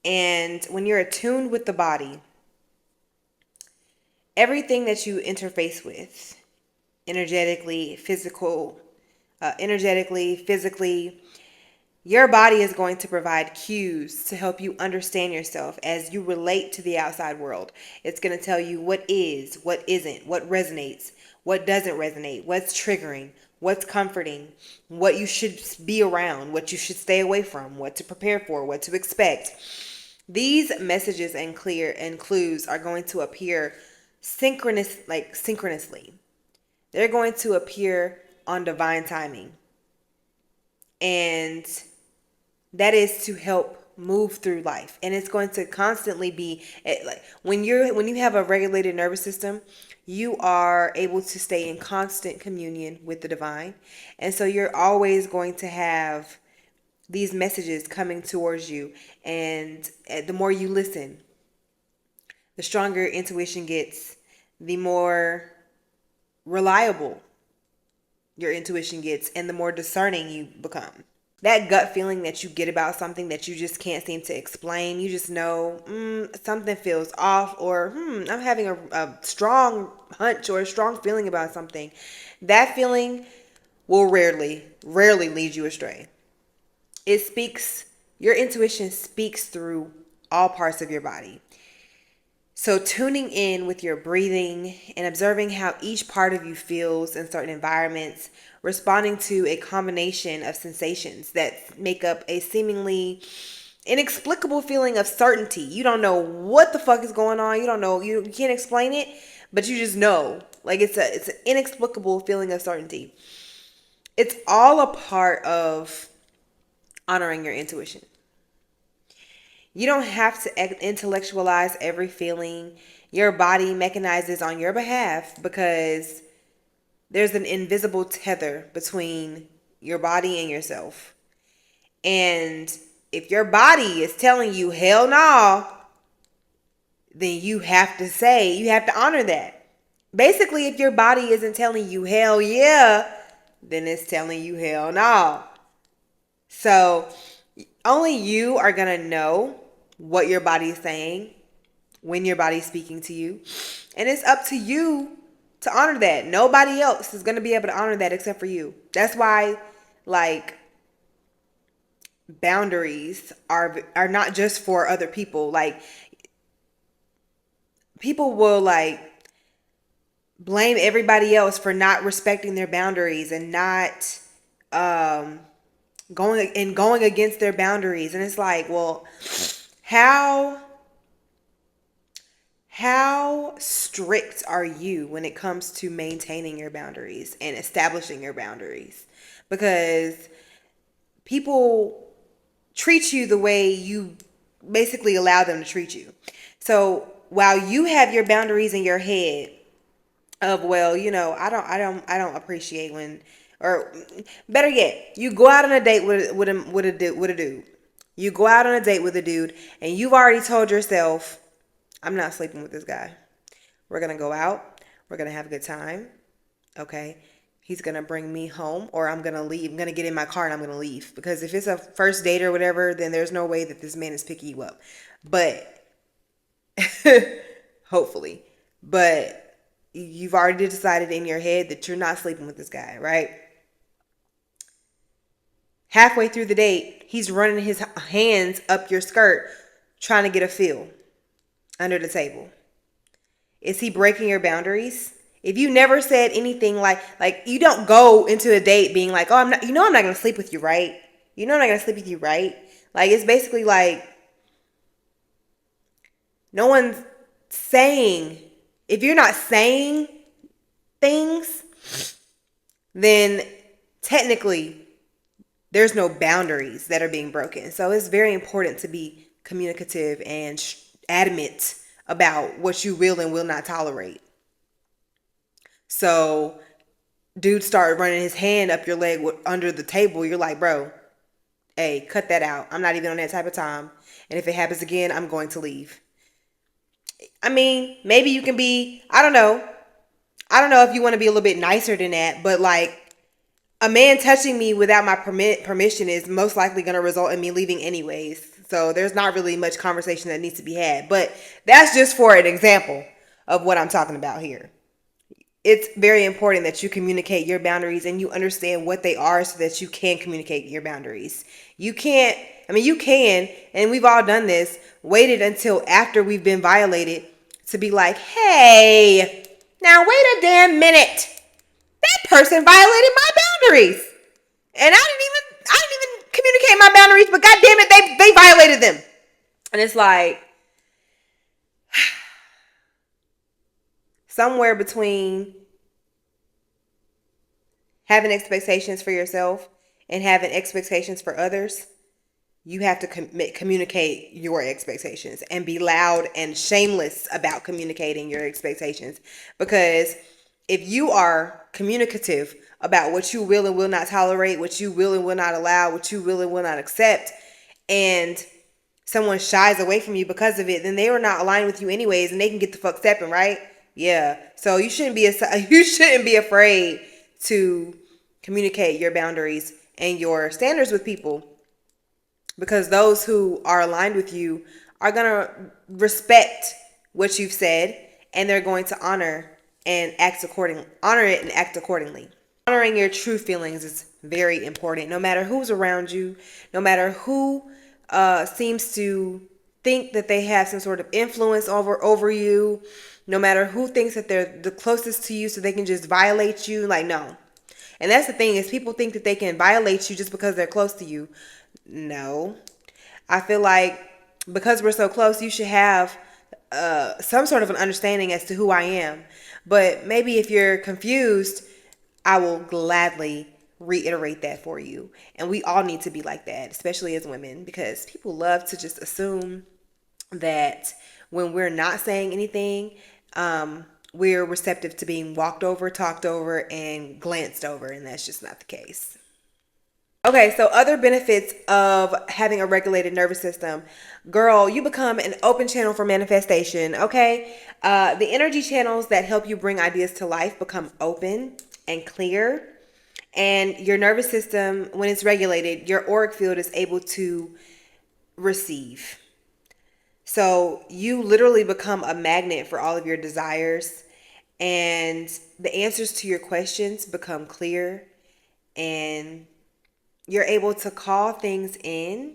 And when you're attuned with the body, everything that you interface with, energetically, physically, your body is going to provide cues to help you understand yourself as you relate to the outside world. It's going to tell you what is, what isn't, what resonates, what doesn't resonate, what's triggering, what's comforting, what you should be around, what you should stay away from, what to prepare for, what to expect. These messages and clues are going to appear synchronously. They're going to appear on divine timing. And that is to help move through life. And it's going to constantly be like when you have a regulated nervous system, you are able to stay in constant communion with the divine. And so you're always going to have these messages coming towards you. And the more you listen, the stronger your intuition gets, the more reliable your intuition gets, and the more discerning you become. That gut feeling that you get about something that you just can't seem to explain, you just know something feels off, or I'm having a strong hunch or a strong feeling about something. That feeling will rarely lead you astray. Your intuition speaks through all parts of your body. So tuning in with your breathing and observing how each part of you feels in certain environments, responding to a combination of sensations that make up a seemingly inexplicable feeling of certainty. You don't know what the fuck is going on. You don't know, you can't explain it, but you just know. Like it's an inexplicable feeling of certainty. It's all a part of honoring your intuition. You don't have to intellectualize every feeling. Your body mechanizes on your behalf because there's an invisible tether between your body and yourself. And if your body is telling you hell no, then you have to honor that. Basically, if your body isn't telling you hell yeah, then it's telling you hell no. So only you are going to know what your body is saying when your body's speaking to you. And it's up to you to honor that. Nobody else is going to be able to honor that except for you. That's why, like, boundaries are not just for other people. Like, people will, like, blame everybody else for not respecting their boundaries and not going against their boundaries. And it's like, well, how strict are you when it comes to maintaining your boundaries and establishing your boundaries? Because people treat you the way you basically allow them to treat you. So while you have your boundaries in your head of, well, I don't appreciate when, or better yet, you go out on a date with a dude. You go out on a date with a dude and you've already told yourself, I'm not sleeping with this guy. We're going to go out. We're going to have a good time. Okay. He's going to bring me home, or I'm going to leave. I'm going to get in my car and I'm going to leave. Because if it's a first date or whatever, then there's no way that this man is picking you up. But hopefully. But you've already decided in your head that you're not sleeping with this guy, right? Halfway through the date, he's running his hands up your skirt trying to get a feel under the table. Is he breaking your boundaries? If you never said anything like you don't go into a date being like, oh, I'm not going to sleep with you, right? I'm not going to sleep with you, right? Like, it's basically like, no one's saying, if you're not saying things, then technically there's no boundaries that are being broken. So it's very important to be communicative and adamant about what you will and will not tolerate. So dude started running his hand up your leg under the table. You're like, bro, hey, cut that out. I'm not even on that type of time. And if it happens again, I'm going to leave. I mean, maybe you can be, I don't know. I don't know if you want to be a little bit nicer than that, but like a man touching me without my permission is most likely going to result in me leaving anyways. So there's not really much conversation that needs to be had. But that's just for an example of what I'm talking about here. It's very important that you communicate your boundaries and you understand what they are so that you can communicate your boundaries. You can't, I mean, you can, and we've all done this, waited until after we've been violated to be like, hey, now wait a damn minute. That person violated my boundaries. And I didn't even communicate my boundaries, but god damn it, they violated them. And it's like somewhere between having expectations for yourself and having expectations for others, you have to communicate your expectations and be loud and shameless about communicating your expectations. Because if you are communicative about what you will and will not tolerate, what you will and will not allow, what you will and will not accept, and someone shies away from you because of it, then they are not aligned with you anyways, and they can get the fuck stepping, right? Yeah. So you shouldn't be afraid to communicate your boundaries and your standards with people, because those who are aligned with you are going to respect what you've said, and they're going to honor it and act accordingly. Honoring your true feelings is very important, no matter who's around you, no matter who seems to think that they have some sort of influence over you, no matter who thinks that they're the closest to you so they can just violate you. Like, no. And that's the thing, is people think that they can violate you just because they're close to you. No. I feel like because we're so close, you should have some sort of an understanding as to who I am. But maybe if you're confused, I will gladly reiterate that for you. And we all need to be like that, especially as women, because people love to just assume that when we're not saying anything, we're receptive to being walked over, talked over, and glanced over. And that's just not the case. Okay, so other benefits of having a regulated nervous system. Girl, you become an open channel for manifestation, okay? The energy channels that help you bring ideas to life become open and clear. And your nervous system, when it's regulated, your auric field is able to receive. So you literally become a magnet for all of your desires. And the answers to your questions become clear. And you're able to call things in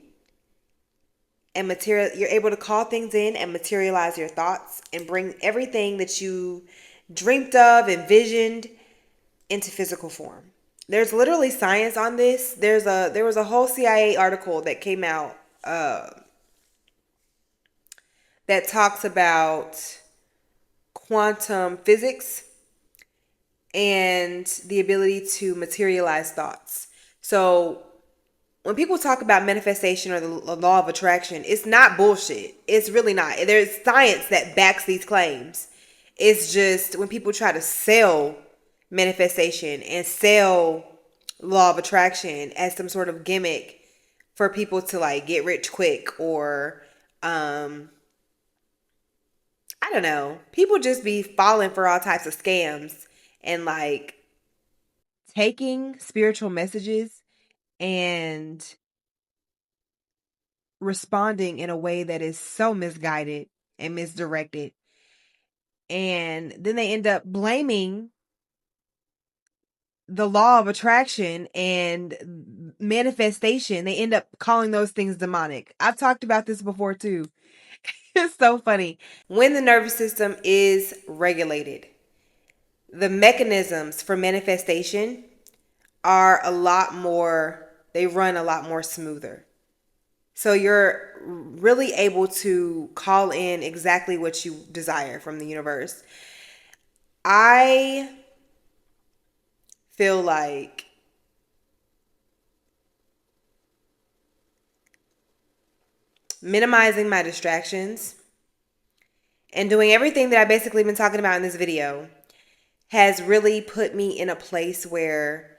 and you're able to call things in and materialize your thoughts and bring everything that you dreamt of, envisioned, into physical form. There's literally science on this. There was a whole CIA article that came out that talks about quantum physics and the ability to materialize thoughts. So when people talk about manifestation or the law of attraction, it's not bullshit. It's really not. There's science that backs these claims. It's just when people try to sell manifestation and sell law of attraction as some sort of gimmick for people to like get rich quick, or I don't know, people just be falling for all types of scams and like taking spiritual messages and responding in a way that is so misguided and misdirected. And then they end up blaming the law of attraction and manifestation. They end up calling those things demonic. I've talked about this before too. It's so funny. When the nervous system is regulated, the mechanisms for manifestation are they run a lot more smoother. So you're really able to call in exactly what you desire from the universe. I feel like minimizing my distractions and doing everything that I've basically been talking about in this video has really put me in a place where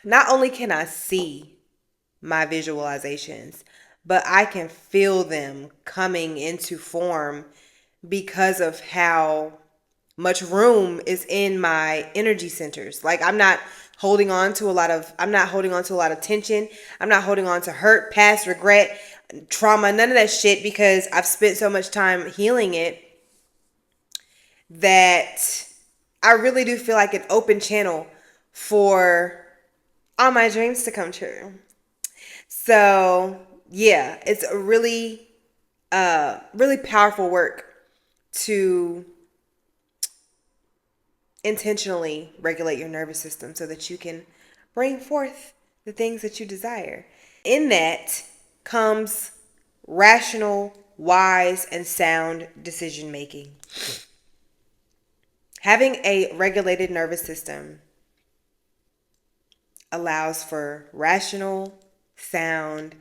not only can I see my visualizations, but I can feel them coming into form because of how much room is in my energy centers. Like I'm not holding on to a lot of tension. I'm not holding on to hurt, past regret, trauma, none of that shit, because I've spent so much time healing it that I really do feel like an open channel for all my dreams to come true. So yeah, it's a really really powerful work to intentionally regulate your nervous system so that you can bring forth the things that you desire. In that comes rational, wise, and sound decision making. Having a regulated nervous system allows for rational, sound,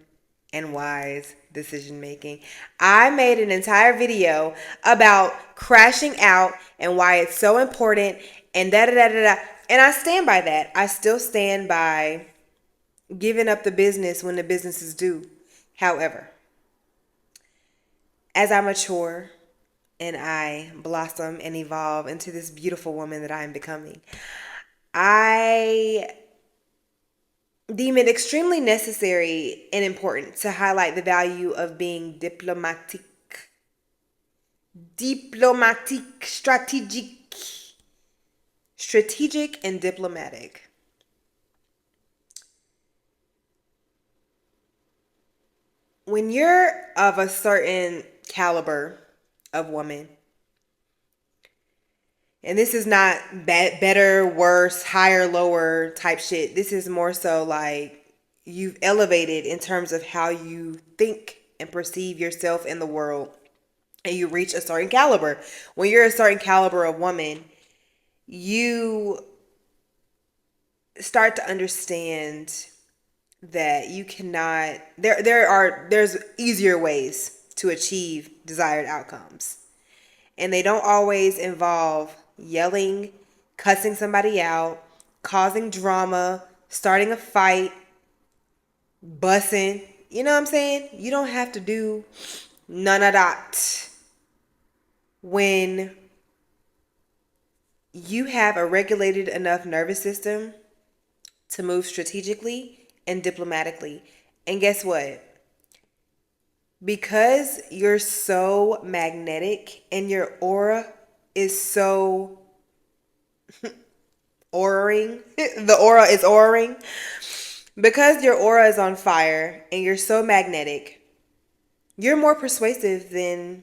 and wise decision making. I made an entire video about crashing out and why it's so important and da da da da da. And I stand by that. I still stand by giving up the business when the business is due. However, as I mature and I blossom and evolve into this beautiful woman that I am becoming, I deem it extremely necessary and important to highlight the value of being diplomatic, strategic and diplomatic. When you're of a certain caliber of woman, and this is not better, worse, higher, lower type shit. This is more so like you've elevated in terms of how you think and perceive yourself in the world, and you reach a certain caliber. When you're a certain caliber of woman, you start to understand that you cannot, there's easier ways to achieve desired outcomes. And they don't always involve yelling, cussing somebody out, causing drama, starting a fight, bussing. You know what I'm saying? You don't have to do none of that. When you have a regulated enough nervous system to move strategically and diplomatically. And guess what? Because you're so magnetic and your aura is so auraing, the aura is auraing. Because your aura is on fire and you're so magnetic, you're more persuasive than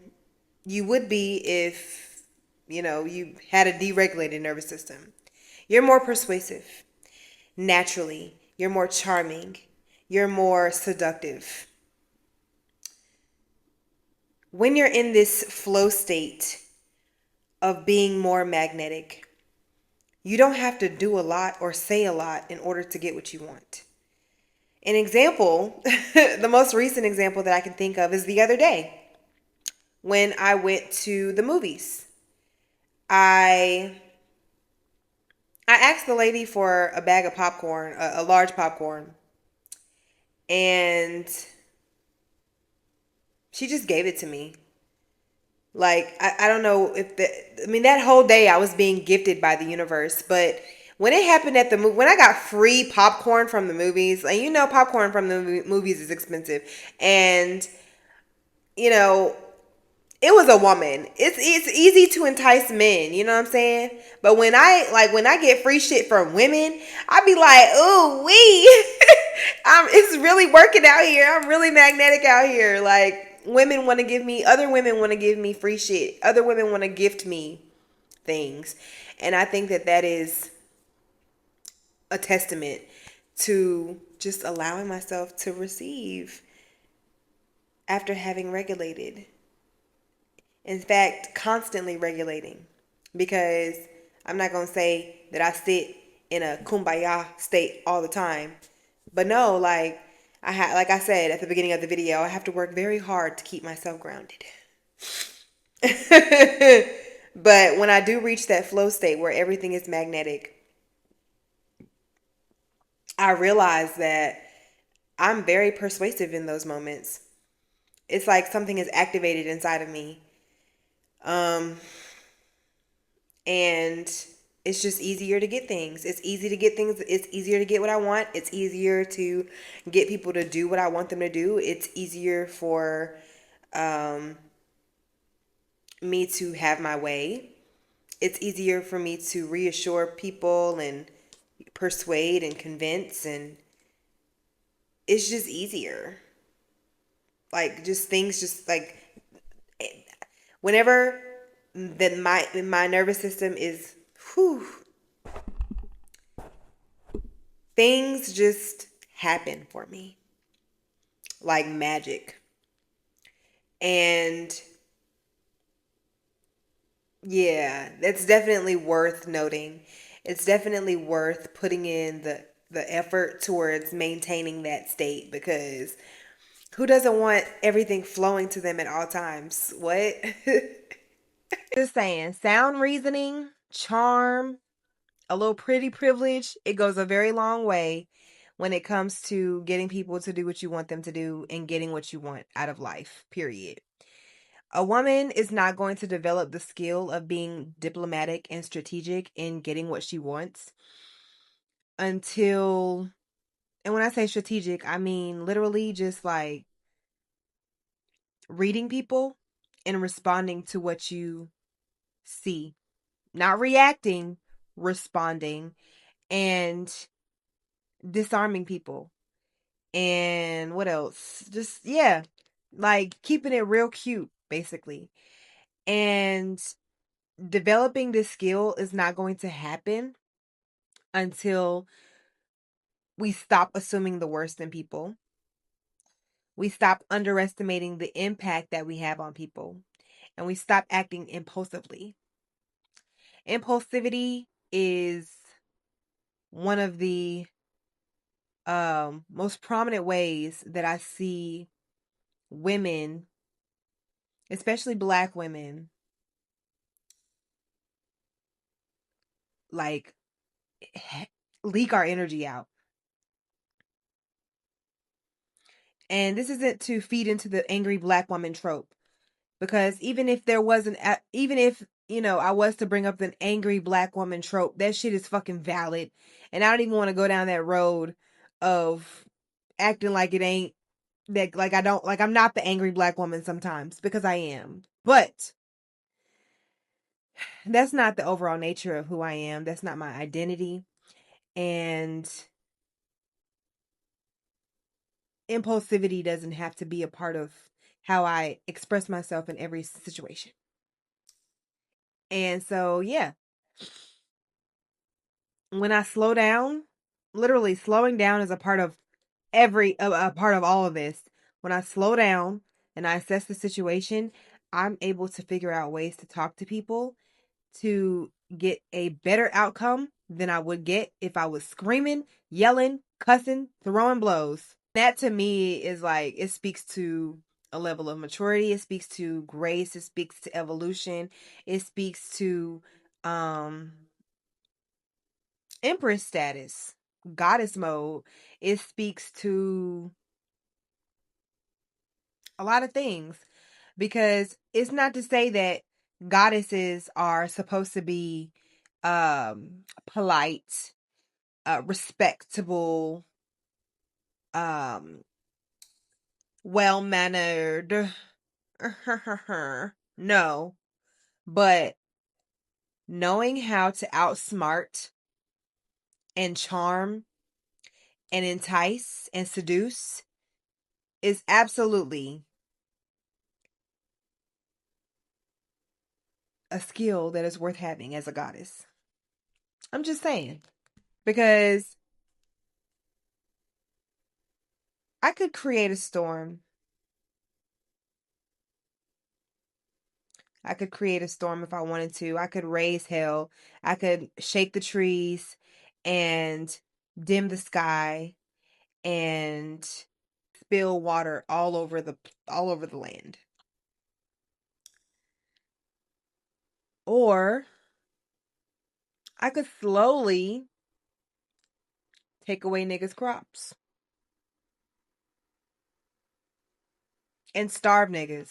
you would be if, you had a deregulated nervous system. You're more persuasive. Naturally, you're more charming. You're more seductive. When you're in this flow state of being more magnetic, you don't have to do a lot or say a lot in order to get what you want. An example, the most recent example that I can think of is the other day when I went to the movies. I asked the lady for a bag of popcorn, a large popcorn, and she just gave it to me. Like, I don't know if that whole day I was being gifted by the universe, but when it happened at the movie, when I got free popcorn from the movies, and popcorn from the movies is expensive, and it was a woman. It's easy to entice men, you know what I'm saying? But when I get free shit from women, I be like, ooh wee, it's really working out here. I'm really magnetic out here. Like, other women want to give me free shit. Other women want to gift me things. And I think that is a testament to just allowing myself to receive after having regulated. In fact, constantly regulating. Because I'm not going to say that I sit in a kumbaya state all the time. But no, like I said at the beginning of the video, I have to work very hard to keep myself grounded. But when I do reach that flow state where everything is magnetic, I realize that I'm very persuasive in those moments. It's like something is activated inside of me. Um, and it's just easier to get things. It's easy to get things. It's easier to get what I want. It's easier to get people to do what I want them to do. It's easier for um, me to have my way. It's easier for me to reassure people and persuade and convince, and it's just easier. Like just things just like whenever that my nervous system is whew, things just happen for me like magic. And yeah, that's definitely worth noting. It's definitely worth putting in the effort towards maintaining that state, because who doesn't want everything flowing to them at all times? What? Just saying, sound reasoning, charm, a little pretty privilege, it goes a very long way when it comes to getting people to do what you want them to do and getting what you want out of life, period. A woman is not going to develop the skill of being diplomatic and strategic in getting what she wants until, and when I say strategic, I mean literally just like reading people and responding to what you see, not reacting, responding, and disarming people. And what else? Just, yeah, like keeping it real cute, basically. And developing this skill is not going to happen until we stop assuming the worst in people. We stop underestimating the impact that we have on people. And we stop acting impulsively. Impulsivity is one of the most prominent ways that I see women, especially Black women, like leak our energy out. And this isn't to feed into the angry Black woman trope, because even if there wasn't, even if, you know, I was to bring up an angry Black woman trope, that shit is fucking valid. And I don't even want to go down that road of acting like it ain't that, like I don't, like I'm not the angry Black woman sometimes, because I am. But that's not the overall nature of who I am. That's not my identity. And impulsivity doesn't have to be a part of how I express myself in every situation. And so, yeah, when I slow down, literally slowing down is a part of a part of all of this. When I slow down and I assess the situation, I'm able to figure out ways to talk to people to get a better outcome than I would get if I was screaming, yelling, cussing, throwing blows. That to me is like, it speaks to a level of maturity, it speaks to grace, it speaks to evolution, it speaks to um empress status, goddess mode. It speaks to a lot of things, because it's not to say that goddesses are supposed to be polite, respectable, um well mannered. No, but knowing how to outsmart and charm and entice and seduce is absolutely a skill that is worth having as a goddess. I'm just saying. Because I could create a storm. I could create a storm if I wanted to. I could raise hell. I could shake the trees and dim the sky and spill water all over the land. Or I could slowly take away niggas' crops. and starve niggas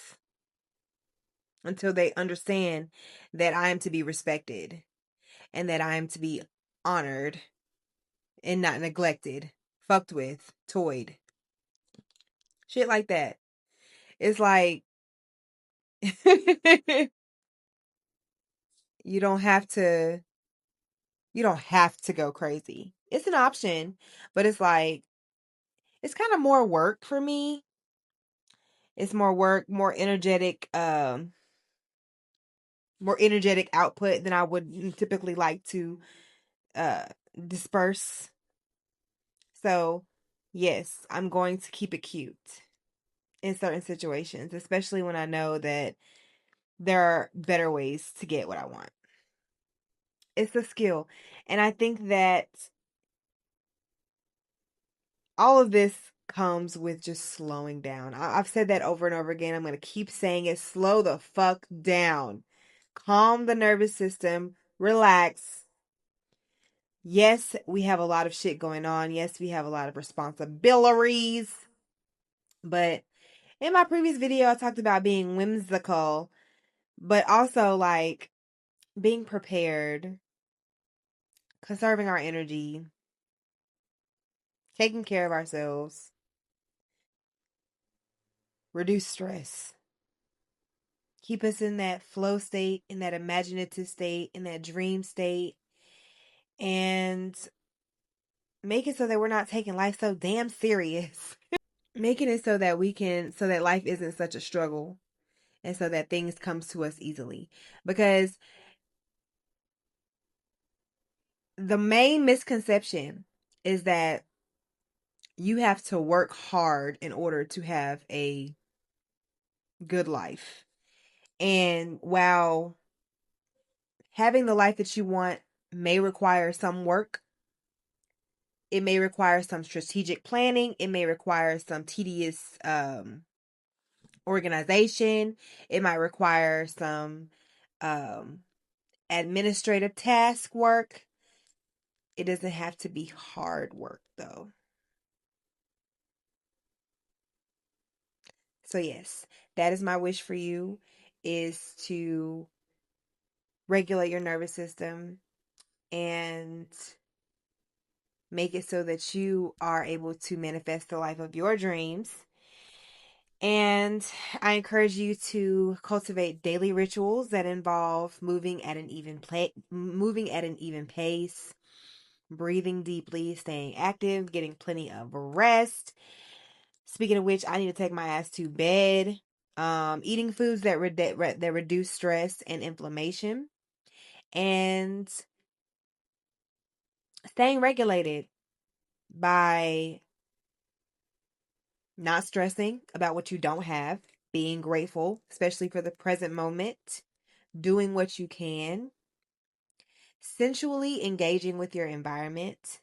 until they understand that I am to be respected and that I am to be honored and not neglected, fucked with, toyed. Shit like that. It's like you don't have to go crazy. It's an option, but it's like it's kind of more work for me. It's more work, more energetic output than I would typically like to uh disperse. So, yes, I'm going to keep it cute in certain situations, especially when I know that there are better ways to get what I want. It's a skill. And I think that all of this comes with just slowing down. I've said that over and over again. I'm going to keep saying it. Slow the fuck down. Calm the nervous system. Relax. Yes, we have a lot of shit going on. Yes, we have a lot of responsibilities. But in my previous video, I talked about being whimsical, but also like being prepared, conserving our energy, taking care of ourselves, reduce stress, keep us in that flow state, in that imaginative state, in that dream state, and make it so that we're not taking life so damn serious. Making it so that so that life isn't such a struggle and so that things comes to us easily. Because the main misconception is that you have to work hard in order to have a good life. And while having the life that you want may require some work, it may require some strategic planning, it may require some tedious organization, it might require some um, administrative task work. It doesn't have to be hard work though. So yes, that is my wish for you, is to regulate your nervous system and make it so that you are able to manifest the life of your dreams. And I encourage you to cultivate daily rituals that involve moving at an even pace, breathing deeply, staying active, getting plenty of rest. Speaking of which, I need to take my ass to bed. Eating foods that reduce stress and inflammation, and staying regulated by not stressing about what you don't have, being grateful, especially for the present moment, doing what you can, sensually engaging with your environment,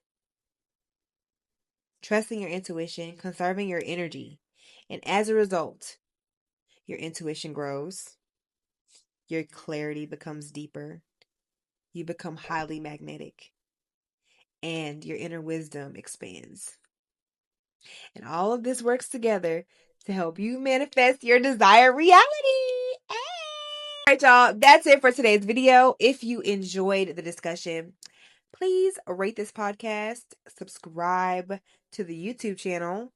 trusting your intuition, conserving your energy. And as a result, your intuition grows, your clarity becomes deeper, you become highly magnetic, and your inner wisdom expands. And all of this works together to help you manifest your desired reality. All right, y'all. That's it for today's video. If you enjoyed the discussion, please rate this podcast, subscribe to the YouTube channel,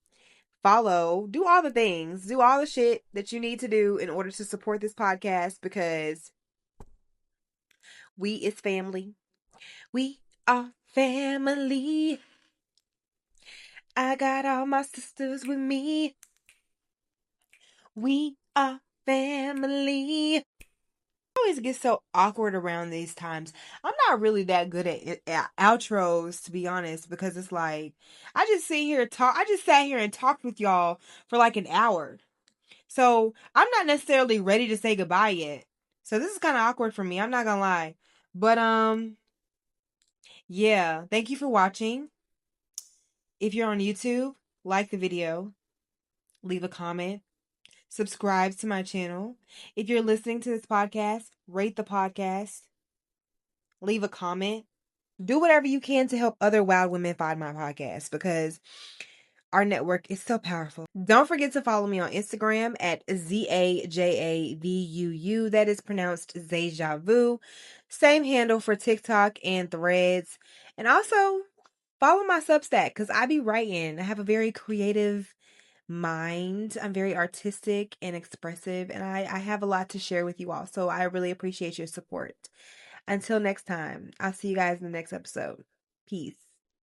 follow, do all the things, do all the shit that you need to do in order to support this podcast, because we is family. We are family. I got all my sisters with me. We are family. I always get so awkward around these times. I'm not really that good at outros, to be honest, because it's like I just sat here and talked with y'all for like an hour. So I'm not necessarily ready to say goodbye yet. So this is kind of awkward for me. I'm not gonna lie. But yeah, thank you for watching. If you're on YouTube, like the video, leave a comment, subscribe to my channel. If you're listening to this podcast, rate the podcast, leave a comment. Do whatever you can to help other wild women find my podcast, because our network is so powerful. Don't forget to follow me on Instagram at zajavuu. That is pronounced zajavuu. Same handle for TikTok and Threads. And also follow my Substack because I be writing. I have a very creative mind. I'm very artistic and expressive, and I have a lot to share with you all. So I really appreciate your support. Until next time, I'll see you guys in the next episode. Peace.